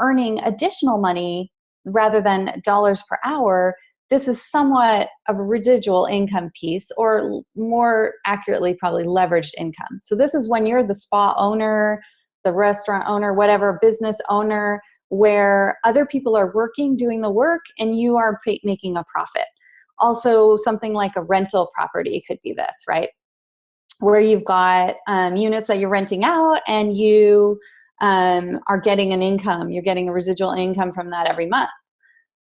earning additional money rather than dollars per hour. This is somewhat of a residual income piece, or more accurately, probably leveraged income. So this is when you're the spa owner, the restaurant owner, whatever, business owner, where other people are working, doing the work, and you are making a profit. Also, something like a rental property could be this, right? Where you've got units that you're renting out, and you are getting an income. You're getting a residual income from that every month.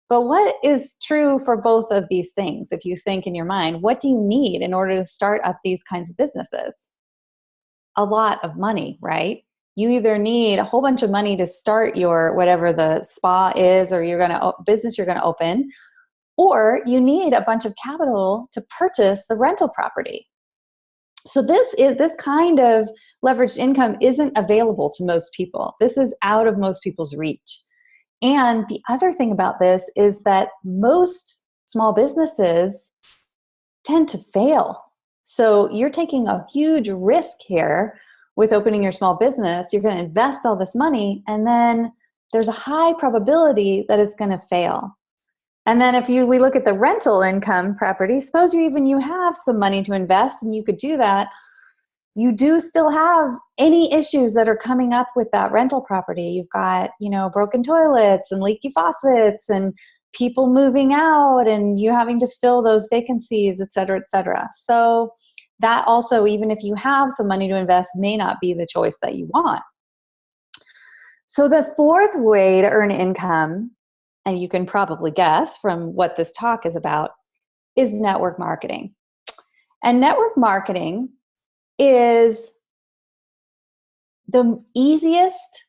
But what is true for both of these things? If you think in your mind, what do you need in order to start up these kinds of businesses? A lot of money, right? You either need a whole bunch of money to start your whatever the spa is, or business you're going to open, or you need a bunch of capital to purchase the rental property. So this kind of leveraged income isn't available to most people. This is out of most people's reach. And the other thing about this is that most small businesses tend to fail. So you're taking a huge risk here with opening your small business. You're going to invest all this money, and then there's a high probability that it's going to fail. And then we look at the rental income property, suppose you have some money to invest and you could do that. You do still have any issues that are coming up with that rental property. You've got, broken toilets and leaky faucets and people moving out and you having to fill those vacancies, et cetera, et cetera. So that also, even if you have some money to invest, may not be the choice that you want. So the fourth way to earn income, and you can probably guess from what this talk is about, is network marketing. And network marketing is the easiest,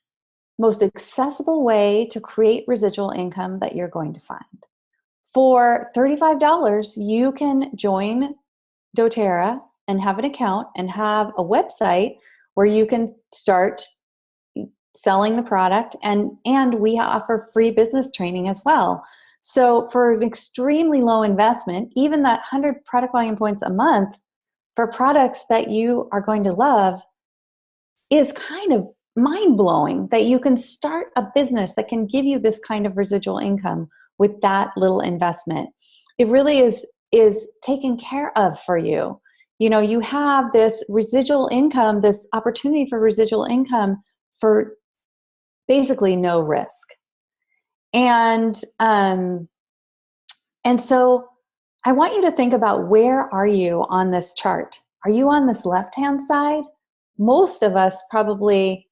most accessible way to create residual income that you're going to find. For $35, you can join doTERRA and have an account and have a website where you can start selling the product, and we offer free business training as well. So for an extremely low investment, even that 100 product volume points a month for products that you are going to love is kind of mind-blowing, that you can start a business that can give you this kind of residual income with that little investment. It really is taken care of for you. You have this residual income, this opportunity for residual income for basically no risk. And so I want you to think about, where are you on this chart? Are you on this left-hand side? Most of us probably,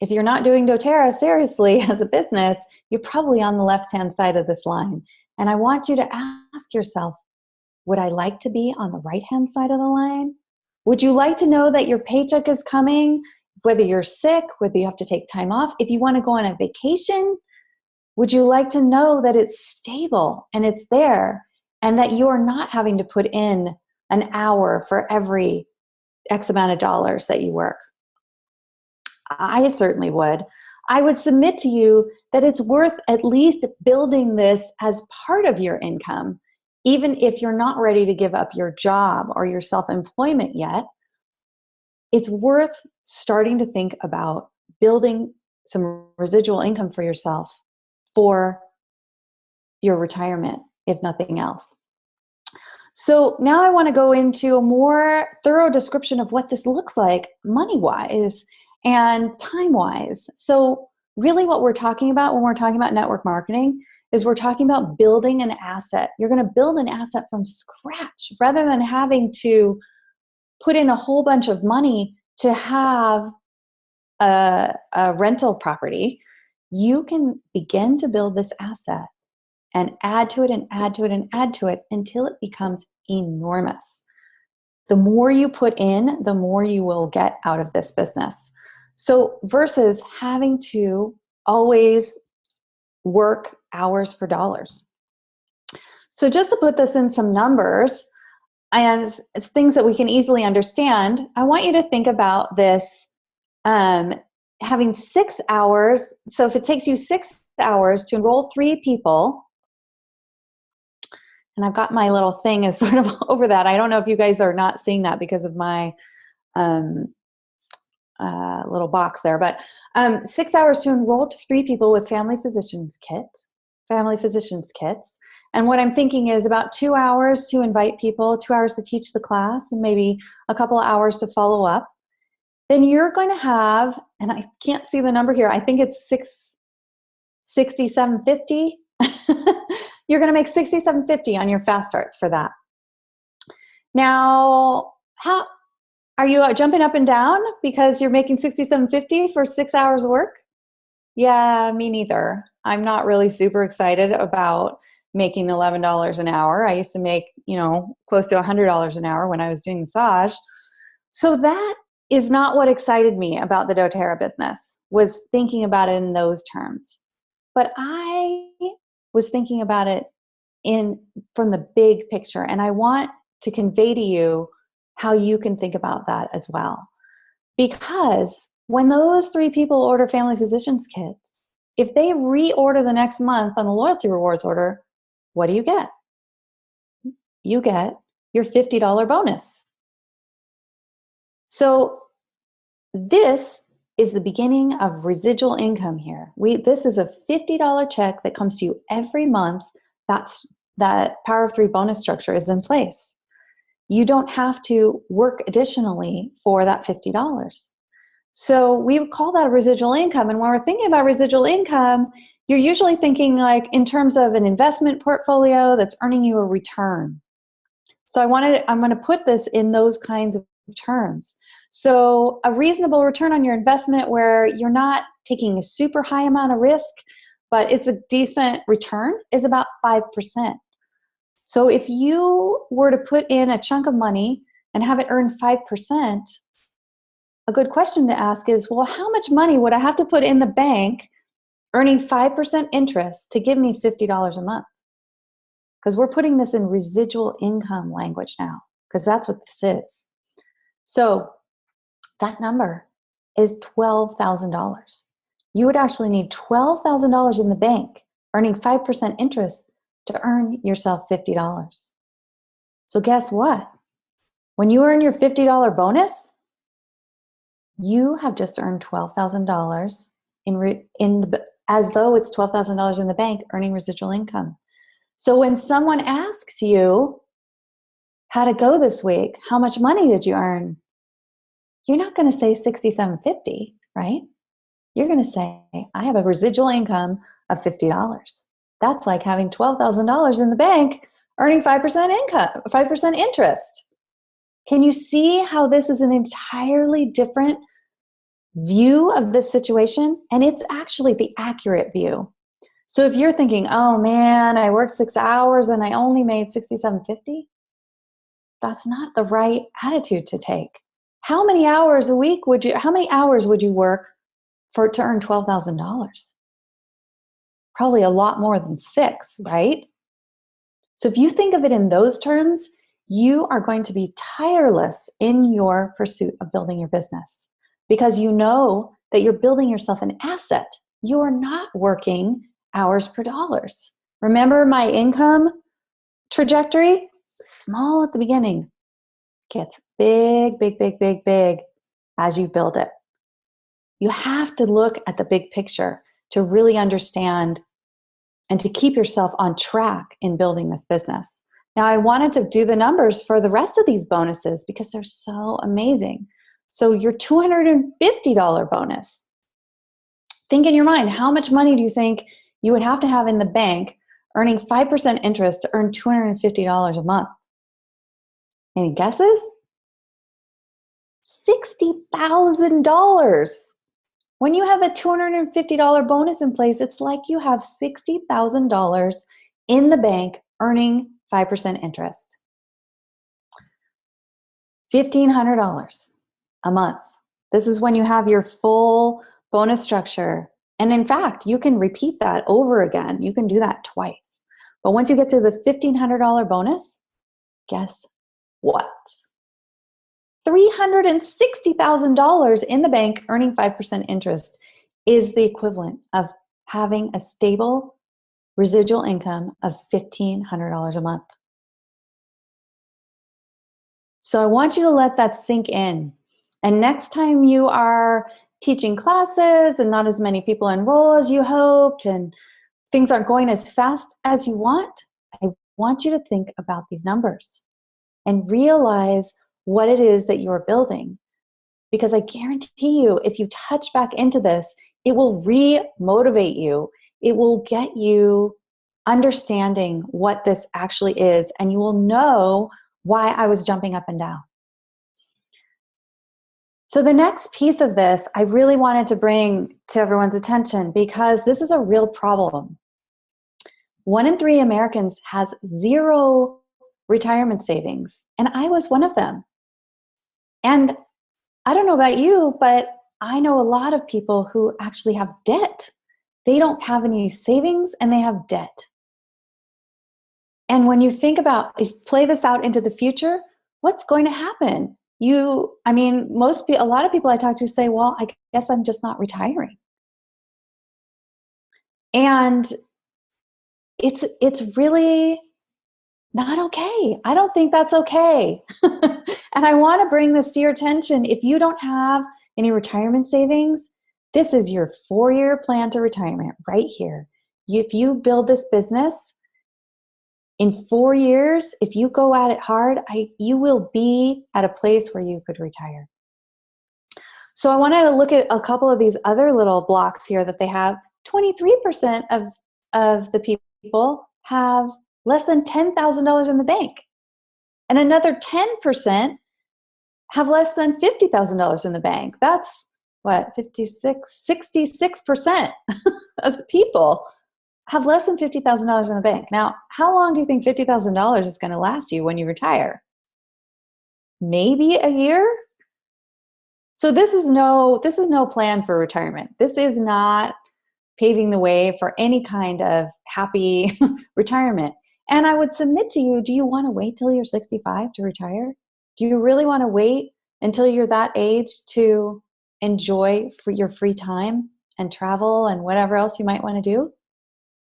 if you're not doing doTERRA seriously as a business, you're probably on the left-hand side of this line. And I want you to ask yourself, would I like to be on the right-hand side of the line? Would you like to know that your paycheck is coming? Whether you're sick, whether you have to take time off, if you want to go on a vacation, would you like to know that it's stable and it's there? and that you are not having to put in an hour for every X amount of dollars that you work. I certainly would. I would submit to you that it's worth at least building this as part of your income, even if you're not ready to give up your job or your self-employment yet. It's worth starting to think about building some residual income for yourself for your retirement, if nothing else. So now I want to go into a more thorough description of what this looks like money-wise and time-wise. So really what we're talking about when we're talking about network marketing is we're talking about building an asset. You're going to build an asset from scratch rather than having to put in a whole bunch of money to have a rental property. You can begin to build this asset and add to it and add to it and add to it until it becomes enormous. The more you put in, the more you will get out of this business. So versus having to always work hours for dollars. So just to put this in some numbers, as it's things that we can easily understand, I want you to think about this having 6 hours. So if it takes you 6 hours to enroll 3 people, and I've got my little thing is sort of over that. I don't know if you guys are not seeing that because of my little box there, but 6 hours to enroll 3 people with family physicians kits. And what I'm thinking is about 2 hours to invite people, 2 hours to teach the class, and maybe a couple of hours to follow up. Then you're going to have, and I can't see the number here, I think it's $67.50. You're going to make $67.50 on your fast starts for that. Now, how are you jumping up and down because you're making $67.50 for 6 hours of work? Yeah, me neither. I'm not really super excited about making $11 an hour. I used to make, close to $100 an hour when I was doing massage. So that is not what excited me about the doTERRA business, was thinking about it in those terms. But I was thinking about it from the big picture, and I want to convey to you how you can think about that as well. Because when those 3 people order family physicians kits, if they reorder the next month on a loyalty rewards order, what do you get? You get your $50 bonus. So this is the beginning of residual income here. This is a $50 check that comes to you every month. That Power of 3 bonus structure is in place. You don't have to work additionally for that $50. So we would call that residual income. And when we're thinking about residual income, you're usually thinking like in terms of an investment portfolio that's earning you a return. So I'm going to put this in those kinds of terms. So a reasonable return on your investment where you're not taking a super high amount of risk, but it's a decent return, is about 5%. So if you were to put in a chunk of money and have it earn 5%, a good question to ask is, well, how much money would I have to put in the bank earning 5% interest to give me $50 a month? Because we're putting this in residual income language now, because that's what this is. So that number is $12,000. You would actually need $12,000 in the bank earning 5% interest to earn yourself $50. So guess what? When you earn your $50 bonus, you have just earned $12,000 as though it's $12,000 in the bank earning residual income. So when someone asks you, how'd it go this week? How much money did you earn? You're not going to say $67.50, right? You're going to say, I have a residual income of $50. That's like having $12,000 in the bank earning 5% income, 5% interest. Can you see how this is an entirely different view of this situation? And it's actually the accurate view. So if you're thinking, oh man, I worked 6 hours and I only made $67.50, that's not the right attitude to take. How many hours would you work to earn $12,000? Probably a lot more than 6, right? So if you think of it in those terms, you are going to be tireless in your pursuit of building your business because you know that you're building yourself an asset. You're not working hours per dollars. Remember my income trajectory? Small at the beginning, gets big, big, big, big, big as you build it. You have to look at the big picture to really understand and to keep yourself on track in building this business. Now, I wanted to do the numbers for the rest of these bonuses because they're so amazing. So your $250 bonus, think in your mind, how much money do you think you would have to have in the bank earning 5% interest to earn $250 a month? Any guesses? $60,000. When you have a $250 bonus in place, it's like you have $60,000 in the bank earning 5% interest. $1,500 a month. This is when you have your full bonus structure. And in fact, you can repeat that over again. You can do that twice. But once you get to the $1,500 bonus, guess what? $360,000 in the bank earning 5% interest is the equivalent of having a stable residual income of $1,500 a month. So I want you to let that sink in. And next time you are teaching classes and not as many people enroll as you hoped and things aren't going as fast as you want, I want you to think about these numbers and realize what it is that you're building. Because I guarantee you, if you touch back into this, it will re-motivate you. It will get you understanding what this actually is, and you will know why I was jumping up and down. So the next piece of this, I really wanted to bring to everyone's attention because this is a real problem. 1 in 3 Americans has 0 retirement savings, and I was one of them. And I don't know about you, but I know a lot of people who actually have debt. They don't have any savings and they have debt. And when you think about, if you play this out into the future, what's going to happen? A lot of people I talk to say, well, I guess I'm just not retiring. And it's really not okay. I don't think that's okay. And I want to bring this to your attention. If you don't have any retirement savings, this is your 4-year plan to retirement right here. If you build this business in 4 years, if you go at it hard, you will be at a place where you could retire. So I wanted to look at a couple of these other little blocks here that they have. 23% of the people have less than $10,000 in the bank. And another 10% have less than $50,000 in the bank. That's what, 66% of the people have less than $50,000 in the bank. Now, how long do you think $50,000 is going to last you when you retire? Maybe a year? So this is no plan for retirement. This is not paving the way for any kind of happy retirement. And I would submit to you, do you want to wait till you're 65 to retire? Do you really want to wait until you're that age to enjoy your free time and travel and whatever else you might want to do?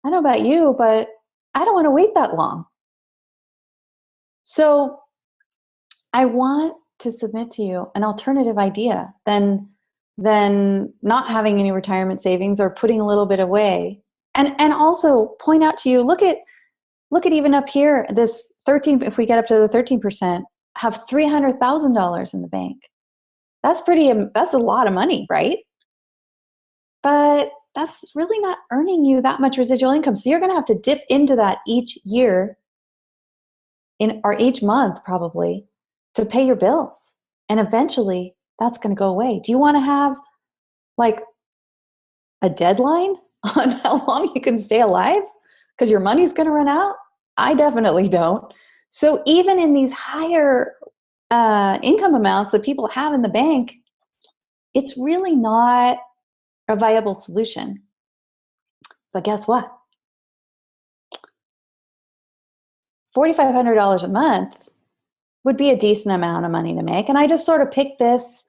I don't know about you, but I don't want to wait that long. So I want to submit to you an alternative idea than not having any retirement savings or putting a little bit away. And also point out to you, look at even up here, this 13, if we get up to the 13%, have $300,000 in the bank. That's a lot of money, right? But that's really not earning you that much residual income. So you're going to have to dip into that each year or each month probably to pay your bills. And eventually that's going to go away. Do you want to have like a deadline on how long you can stay alive because your money's going to run out? I definitely don't. So even in these higher income amounts that people have in the bank, it's really not a viable solution. But guess what? $4,500 a month would be a decent amount of money to make. And I just sort of picked this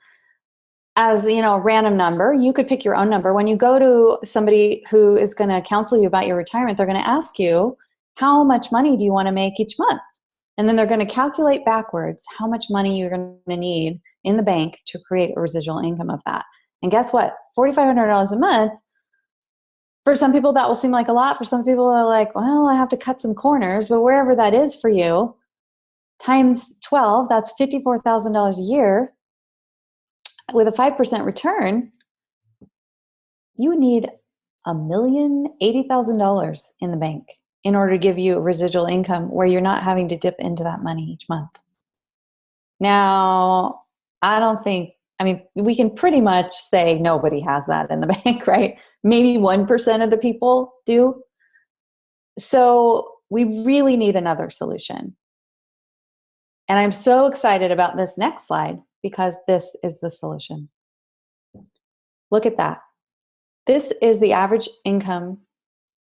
as, a random number. You could pick your own number. When you go to somebody who is going to counsel you about your retirement, they're going to ask you, how much money do you want to make each month? And then they're going to calculate backwards how much money you're going to need in the bank to create a residual income of that. And guess what? $4,500 a month, for some people that will seem like a lot. For some people are like, well, I have to cut some corners. But wherever that is for you, times 12, that's $54,000 a year. With a 5% return, you would need $1,080,000 in the bank in order to give you a residual income where you're not having to dip into that money each month. Now, we can pretty much say nobody has that in the bank, right? Maybe 1% of the people do. So we really need another solution. And I'm so excited about this next slide because this is the solution. Look at that. This is the average income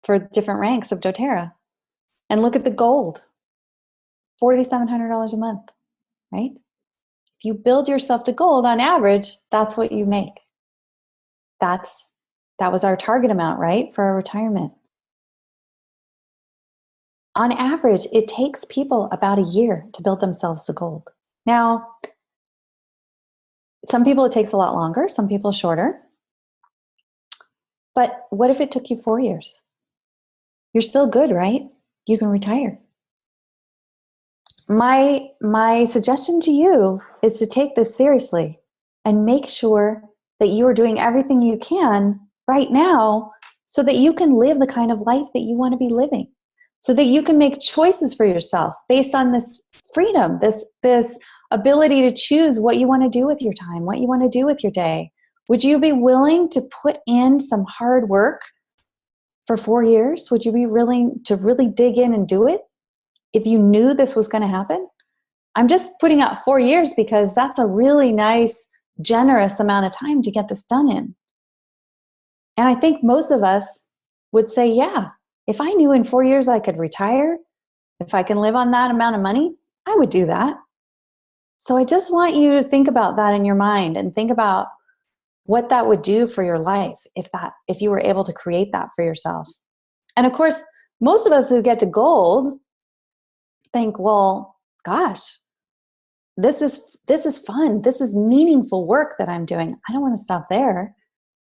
for different ranks of doTERRA. And look at the gold, $4,700 a month, right? If you build yourself to gold on average, that's what you make. That was our target amount, right, for our retirement. On average, it takes people about a year to build themselves to gold. Now, some people it takes a lot longer, some people shorter. But what if it took you 4 years? You're still good, right? You can retire. My suggestion to you is to take this seriously and make sure that you are doing everything you can right now so that you can live the kind of life that you want to be living, so that you can make choices for yourself based on this freedom, this ability to choose what you want to do with your time, what you want to do with your day. Would you be willing to put in some hard work for 4 years? Would you be willing to really dig in and do it if you knew this was going to happen? I'm just putting out 4 years because that's a really nice, generous amount of time to get this done in. And I think most of us would say, yeah, if I knew in 4 years I could retire, if I can live on that amount of money, I would do that. So I just want you to think about that in your mind and think about what that would do for your life if you were able to create that for yourself. And of course, most of us who get to gold think, well, gosh, this is fun. This is meaningful work that I'm doing. I don't want to stop there.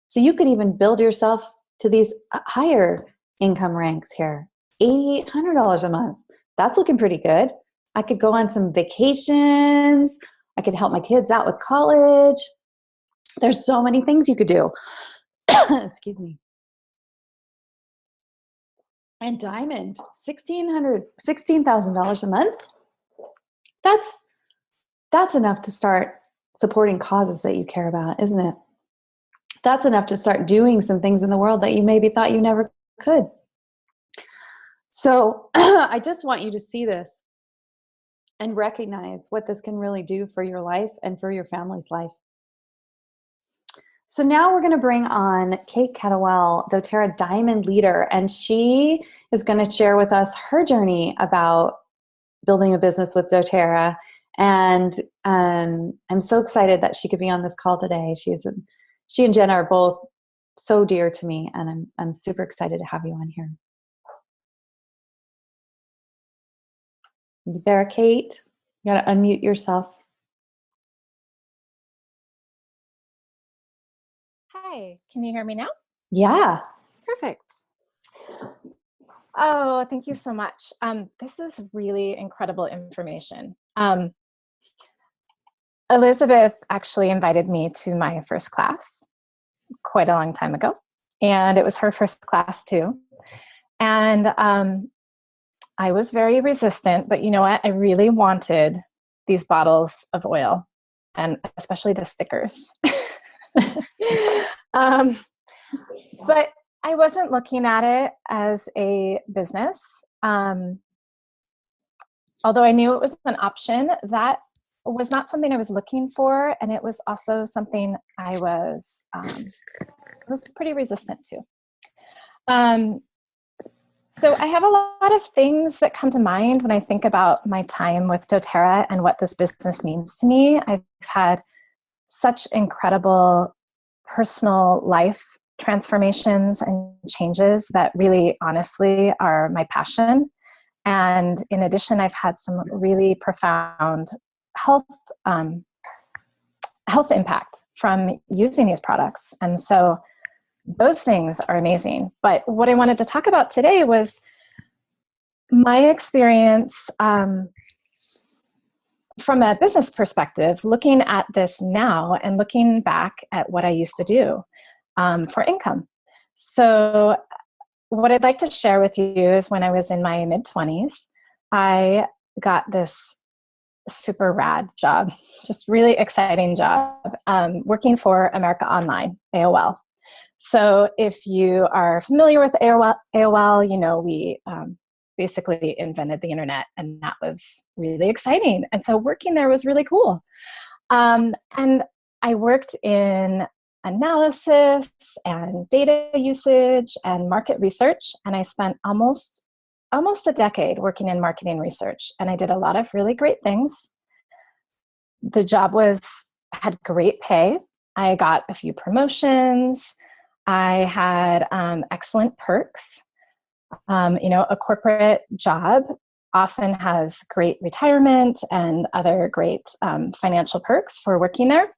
So you could even build yourself to these higher income ranks here. $8,800 a month. That's looking pretty good. I could go on some vacations. I could help my kids out with college. There's so many things you could do. Excuse me. And diamond, $16,000 a month. That's enough to start supporting causes that you care about, isn't it? That's enough to start doing some things in the world that you maybe thought you never could. So I just want you to see this and recognize what this can really do for your life and for your family's life. So now we're going to bring on Kate Kettlewell, doTERRA Diamond Leader, and she is going to share with us her journey about building a business with doTERRA. And I'm so excited that she could be on this call today. She and Jenna are both so dear to me, and I'm super excited to have you on here. You there, Kate? You got to unmute yourself. Hi, can you hear me now? Yeah. Perfect. Oh, thank you so much. This is really incredible information. Elizabeth actually invited me to my first class quite a long time ago, and it was her first class too. And I was very resistant, but you know what? I really wanted these bottles of oil, and especially the stickers. But I wasn't looking at it as a business. Although I knew it was an option, that was not something I was looking for, and it was also something I was pretty resistant to. So I have a lot of things that come to mind when I think about my time with doTERRA and what this business means to me. I've had such incredible personal life transformations and changes that really honestly are my passion. And in addition, I've had some really profound health impact from using these products. And so those things are amazing. But what I wanted to talk about today was my experience from a business perspective, looking at this now and looking back at what I used to do for income. So what I'd like to share with you is when I was in my mid-20s, I got this super rad job, just really exciting job, working for America Online, AOL. So if you are familiar with AOL, you know, we basically invented the internet, and that was really exciting. And so working there was really cool. And I worked in analysis and data usage and market research, and I spent almost a decade working in marketing research, and I did a lot of really great things. The job had great pay. I got a few promotions. I had excellent perks. You know, a corporate job often has great retirement and other great financial perks for working there.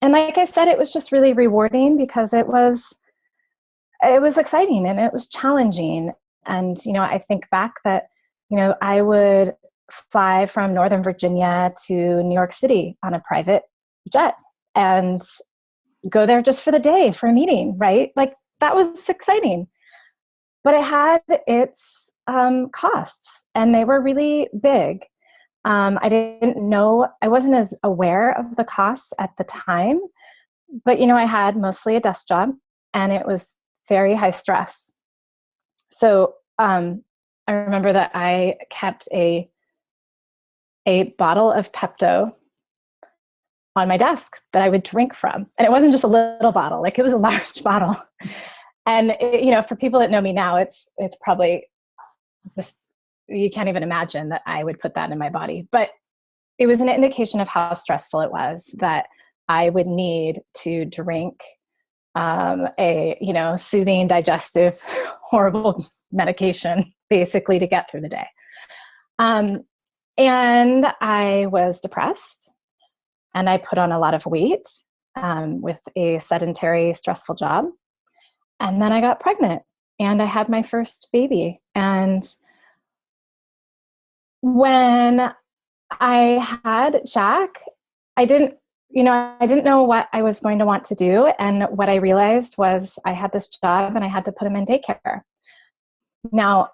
And like I said, it was just really rewarding because it was exciting and it was challenging. And, you know, I think back that, you know, I would fly from Northern Virginia to New York City on a private jet and go there just for the day for a meeting, right? Like that was exciting. But it had its costs, and they were really big. I didn't know, I wasn't as aware of the costs at the time, but, you know, I had mostly a desk job, and it was very high stress. So I remember that I kept a bottle of Pepto on my desk that I would drink from. And it wasn't just a little bottle, like it was a large bottle. And, you know, for people that know me now, it's probably just, you can't even imagine that I would put that in my body. But it was an indication of how stressful it was that I would need to drink a, you know, soothing, digestive, horrible medication, basically, to get through the day. And I was depressed, and I put on a lot of weight with a sedentary, stressful job. And then I got pregnant, and I had my first baby. And when I had Jack, I didn't know what I was going to want to do. And what I realized was I had this job and I had to put him in daycare. Now,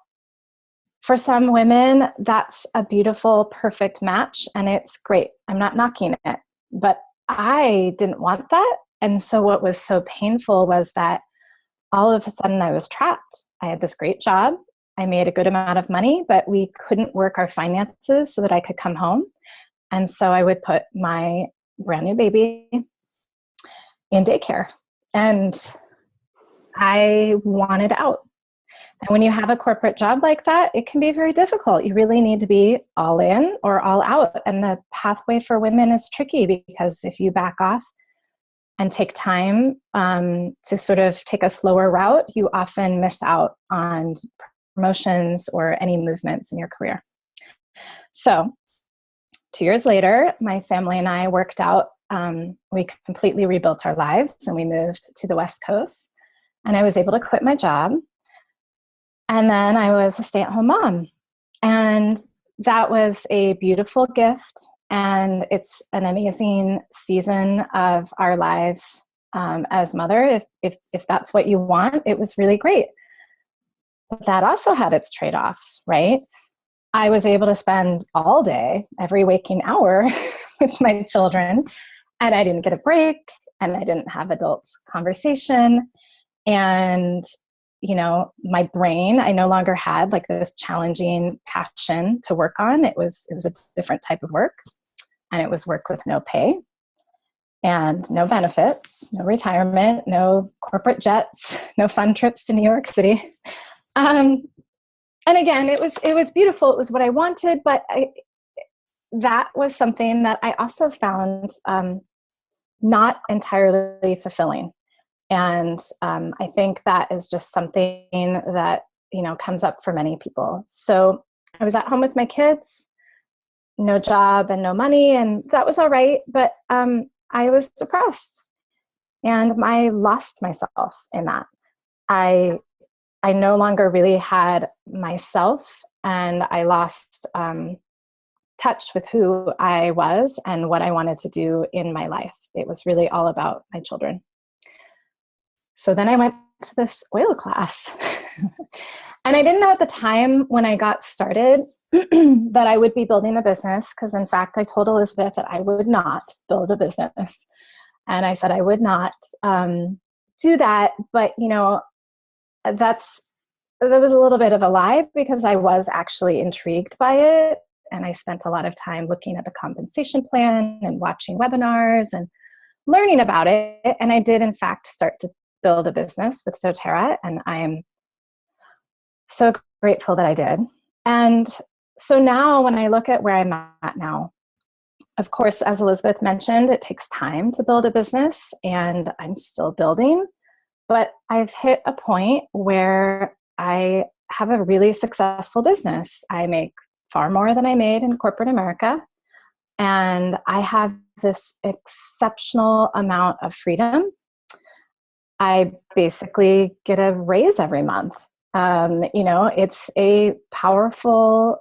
for some women, that's a beautiful, perfect match, and it's great. I'm not knocking it, but I didn't want that. And so what was so painful was that all of a sudden I was trapped. I had this great job. I made a good amount of money, but we couldn't work our finances so that I could come home. And so I would put my brand new baby in daycare, and I wanted out. And when you have a corporate job like that, it can be very difficult. You really need to be all in or all out. And the pathway for women is tricky, because if you back off and take time to sort of take a slower route, you often miss out on promotions or any movements in your career. So 2 years later, my family and I worked out. We completely rebuilt our lives, and we moved to the West Coast. And I was able to quit my job. And then I was a stay-at-home mom. And that was a beautiful gift. And it's an amazing season of our lives as mother. If that's what you want, it was really great. But that also had its trade-offs, right? I was able to spend all day, every waking hour with my children, and I didn't get a break, and I didn't have adult conversation. And, you know, my brain, I no longer had like this challenging passion to work on. It was a different type of work, and it was work with no pay and no benefits, no retirement, no corporate jets, no fun trips to New York City. And again, it was beautiful. It was what I wanted, but that was something that I also found not entirely fulfilling. And I think that is just something that, comes up for many people. So I was at home with my kids, no job and no money, and that was all right. But I was depressed, and I lost myself in that. I no longer really had myself, and I lost touch with who I was and what I wanted to do in my life. It was really all about my children. So then I went to this oil class. And I didn't know at the time when I got started that I would be building a business, because in fact I told Elizabeth that I would not build a business. And I said I would not do that. But, that was a little bit of a lie, because I was actually intrigued by it. And I spent a lot of time looking at the compensation plan and watching webinars and learning about it. And I did, in fact, start to build a business with doTERRA, and I'm so grateful that I did. And so now when I look at where I'm at now, of course, as Elizabeth mentioned, it takes time to build a business, and I'm still building, but I've hit a point where I have a really successful business. I make far more than I made in corporate America, and I have this exceptional amount of freedom. I basically get a raise every month. It's a powerful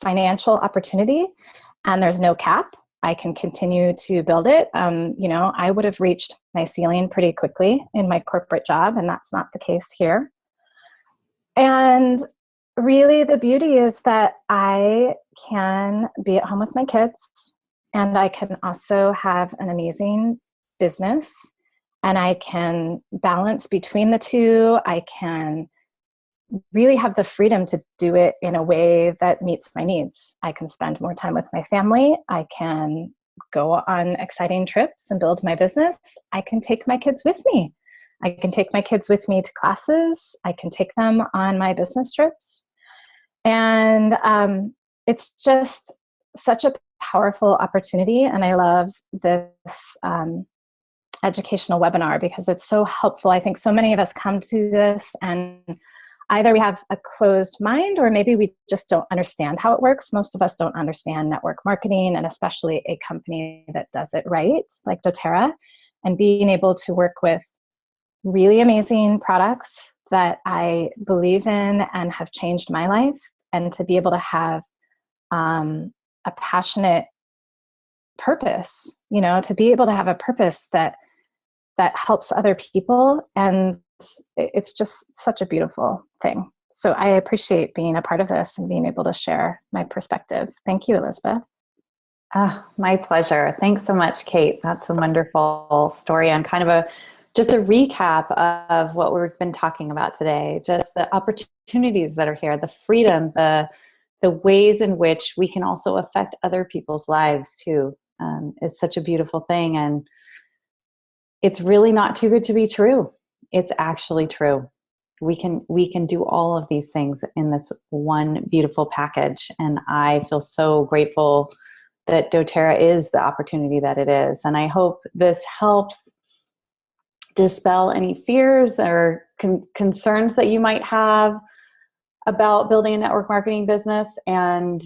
financial opportunity, and there's no cap. I can continue to build it. I would have reached my ceiling pretty quickly in my corporate job, and that's not the case here. And really the beauty is that I can be at home with my kids, and I can also have an amazing business, and I can balance between the two. I can really have the freedom to do it in a way that meets my needs. I can spend more time with my family. I can go on exciting trips and build my business. I can take my kids with me. I can take my kids with me to classes. I can take them on my business trips. And it's just such a powerful opportunity. And I love this educational webinar, because it's so helpful. I think so many of us come to this and either we have a closed mind, or maybe we just don't understand how it works. Most of us don't understand network marketing, and especially a company that does it right, like doTERRA, and being able to work with really amazing products that I believe in and have changed my life, and to be able to have a passionate purpose, to be able to have a purpose that helps other people. And it's just such a beautiful thing. So I appreciate being a part of this and being able to share my perspective. Thank you, Elizabeth. My pleasure. Thanks so much, Kate. That's a wonderful story, and kind of just a recap of what we've been talking about today. Just the opportunities that are here, the freedom, the ways in which we can also affect other people's lives too, is such a beautiful thing. And it's really not too good to be true. It's actually true. We can do all of these things in this one beautiful package. And I feel so grateful that doTERRA is the opportunity that it is. And I hope this helps dispel any fears or concerns that you might have about building a network marketing business, and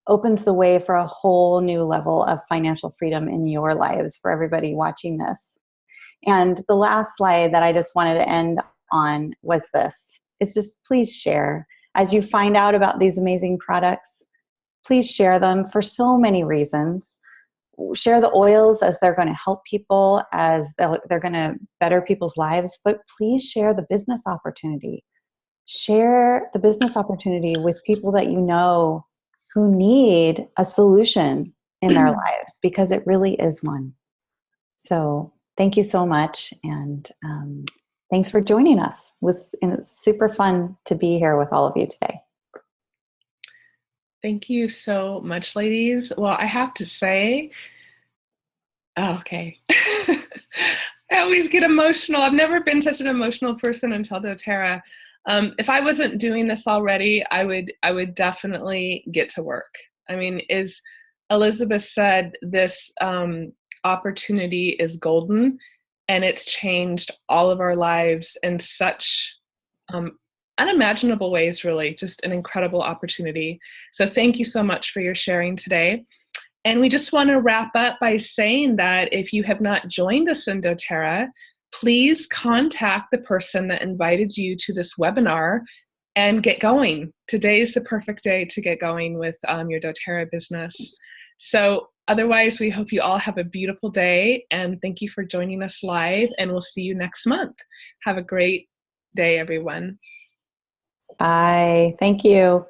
opens the way for a whole new level of financial freedom in your lives for everybody watching this. And the last slide that I just wanted to end on was this. It's just, please share. As you find out about these amazing products, please share them for so many reasons. Share the oils as they're going to help people, as they're going to better people's lives, but please share the business opportunity. Share the business opportunity with people that you know who need a solution in their lives, because it really is one. So thank you so much, and thanks for joining us. It's super fun to be here with all of you today. Thank you so much, ladies. Well, I have to say, okay. I always get emotional. I've never been such an emotional person until doTERRA. If I wasn't doing this already, I would definitely get to work. I mean, as Elizabeth said, this opportunity is golden, and it's changed all of our lives in such unimaginable ways, really. Just an incredible opportunity. So thank you so much for your sharing today. And we just want to wrap up by saying that if you have not joined us in doTERRA, please contact the person that invited you to this webinar and get going. Today is the perfect day to get going with your doTERRA business. So otherwise, we hope you all have a beautiful day, and thank you for joining us live, and we'll see you next month. Have a great day, everyone. Bye. Thank you.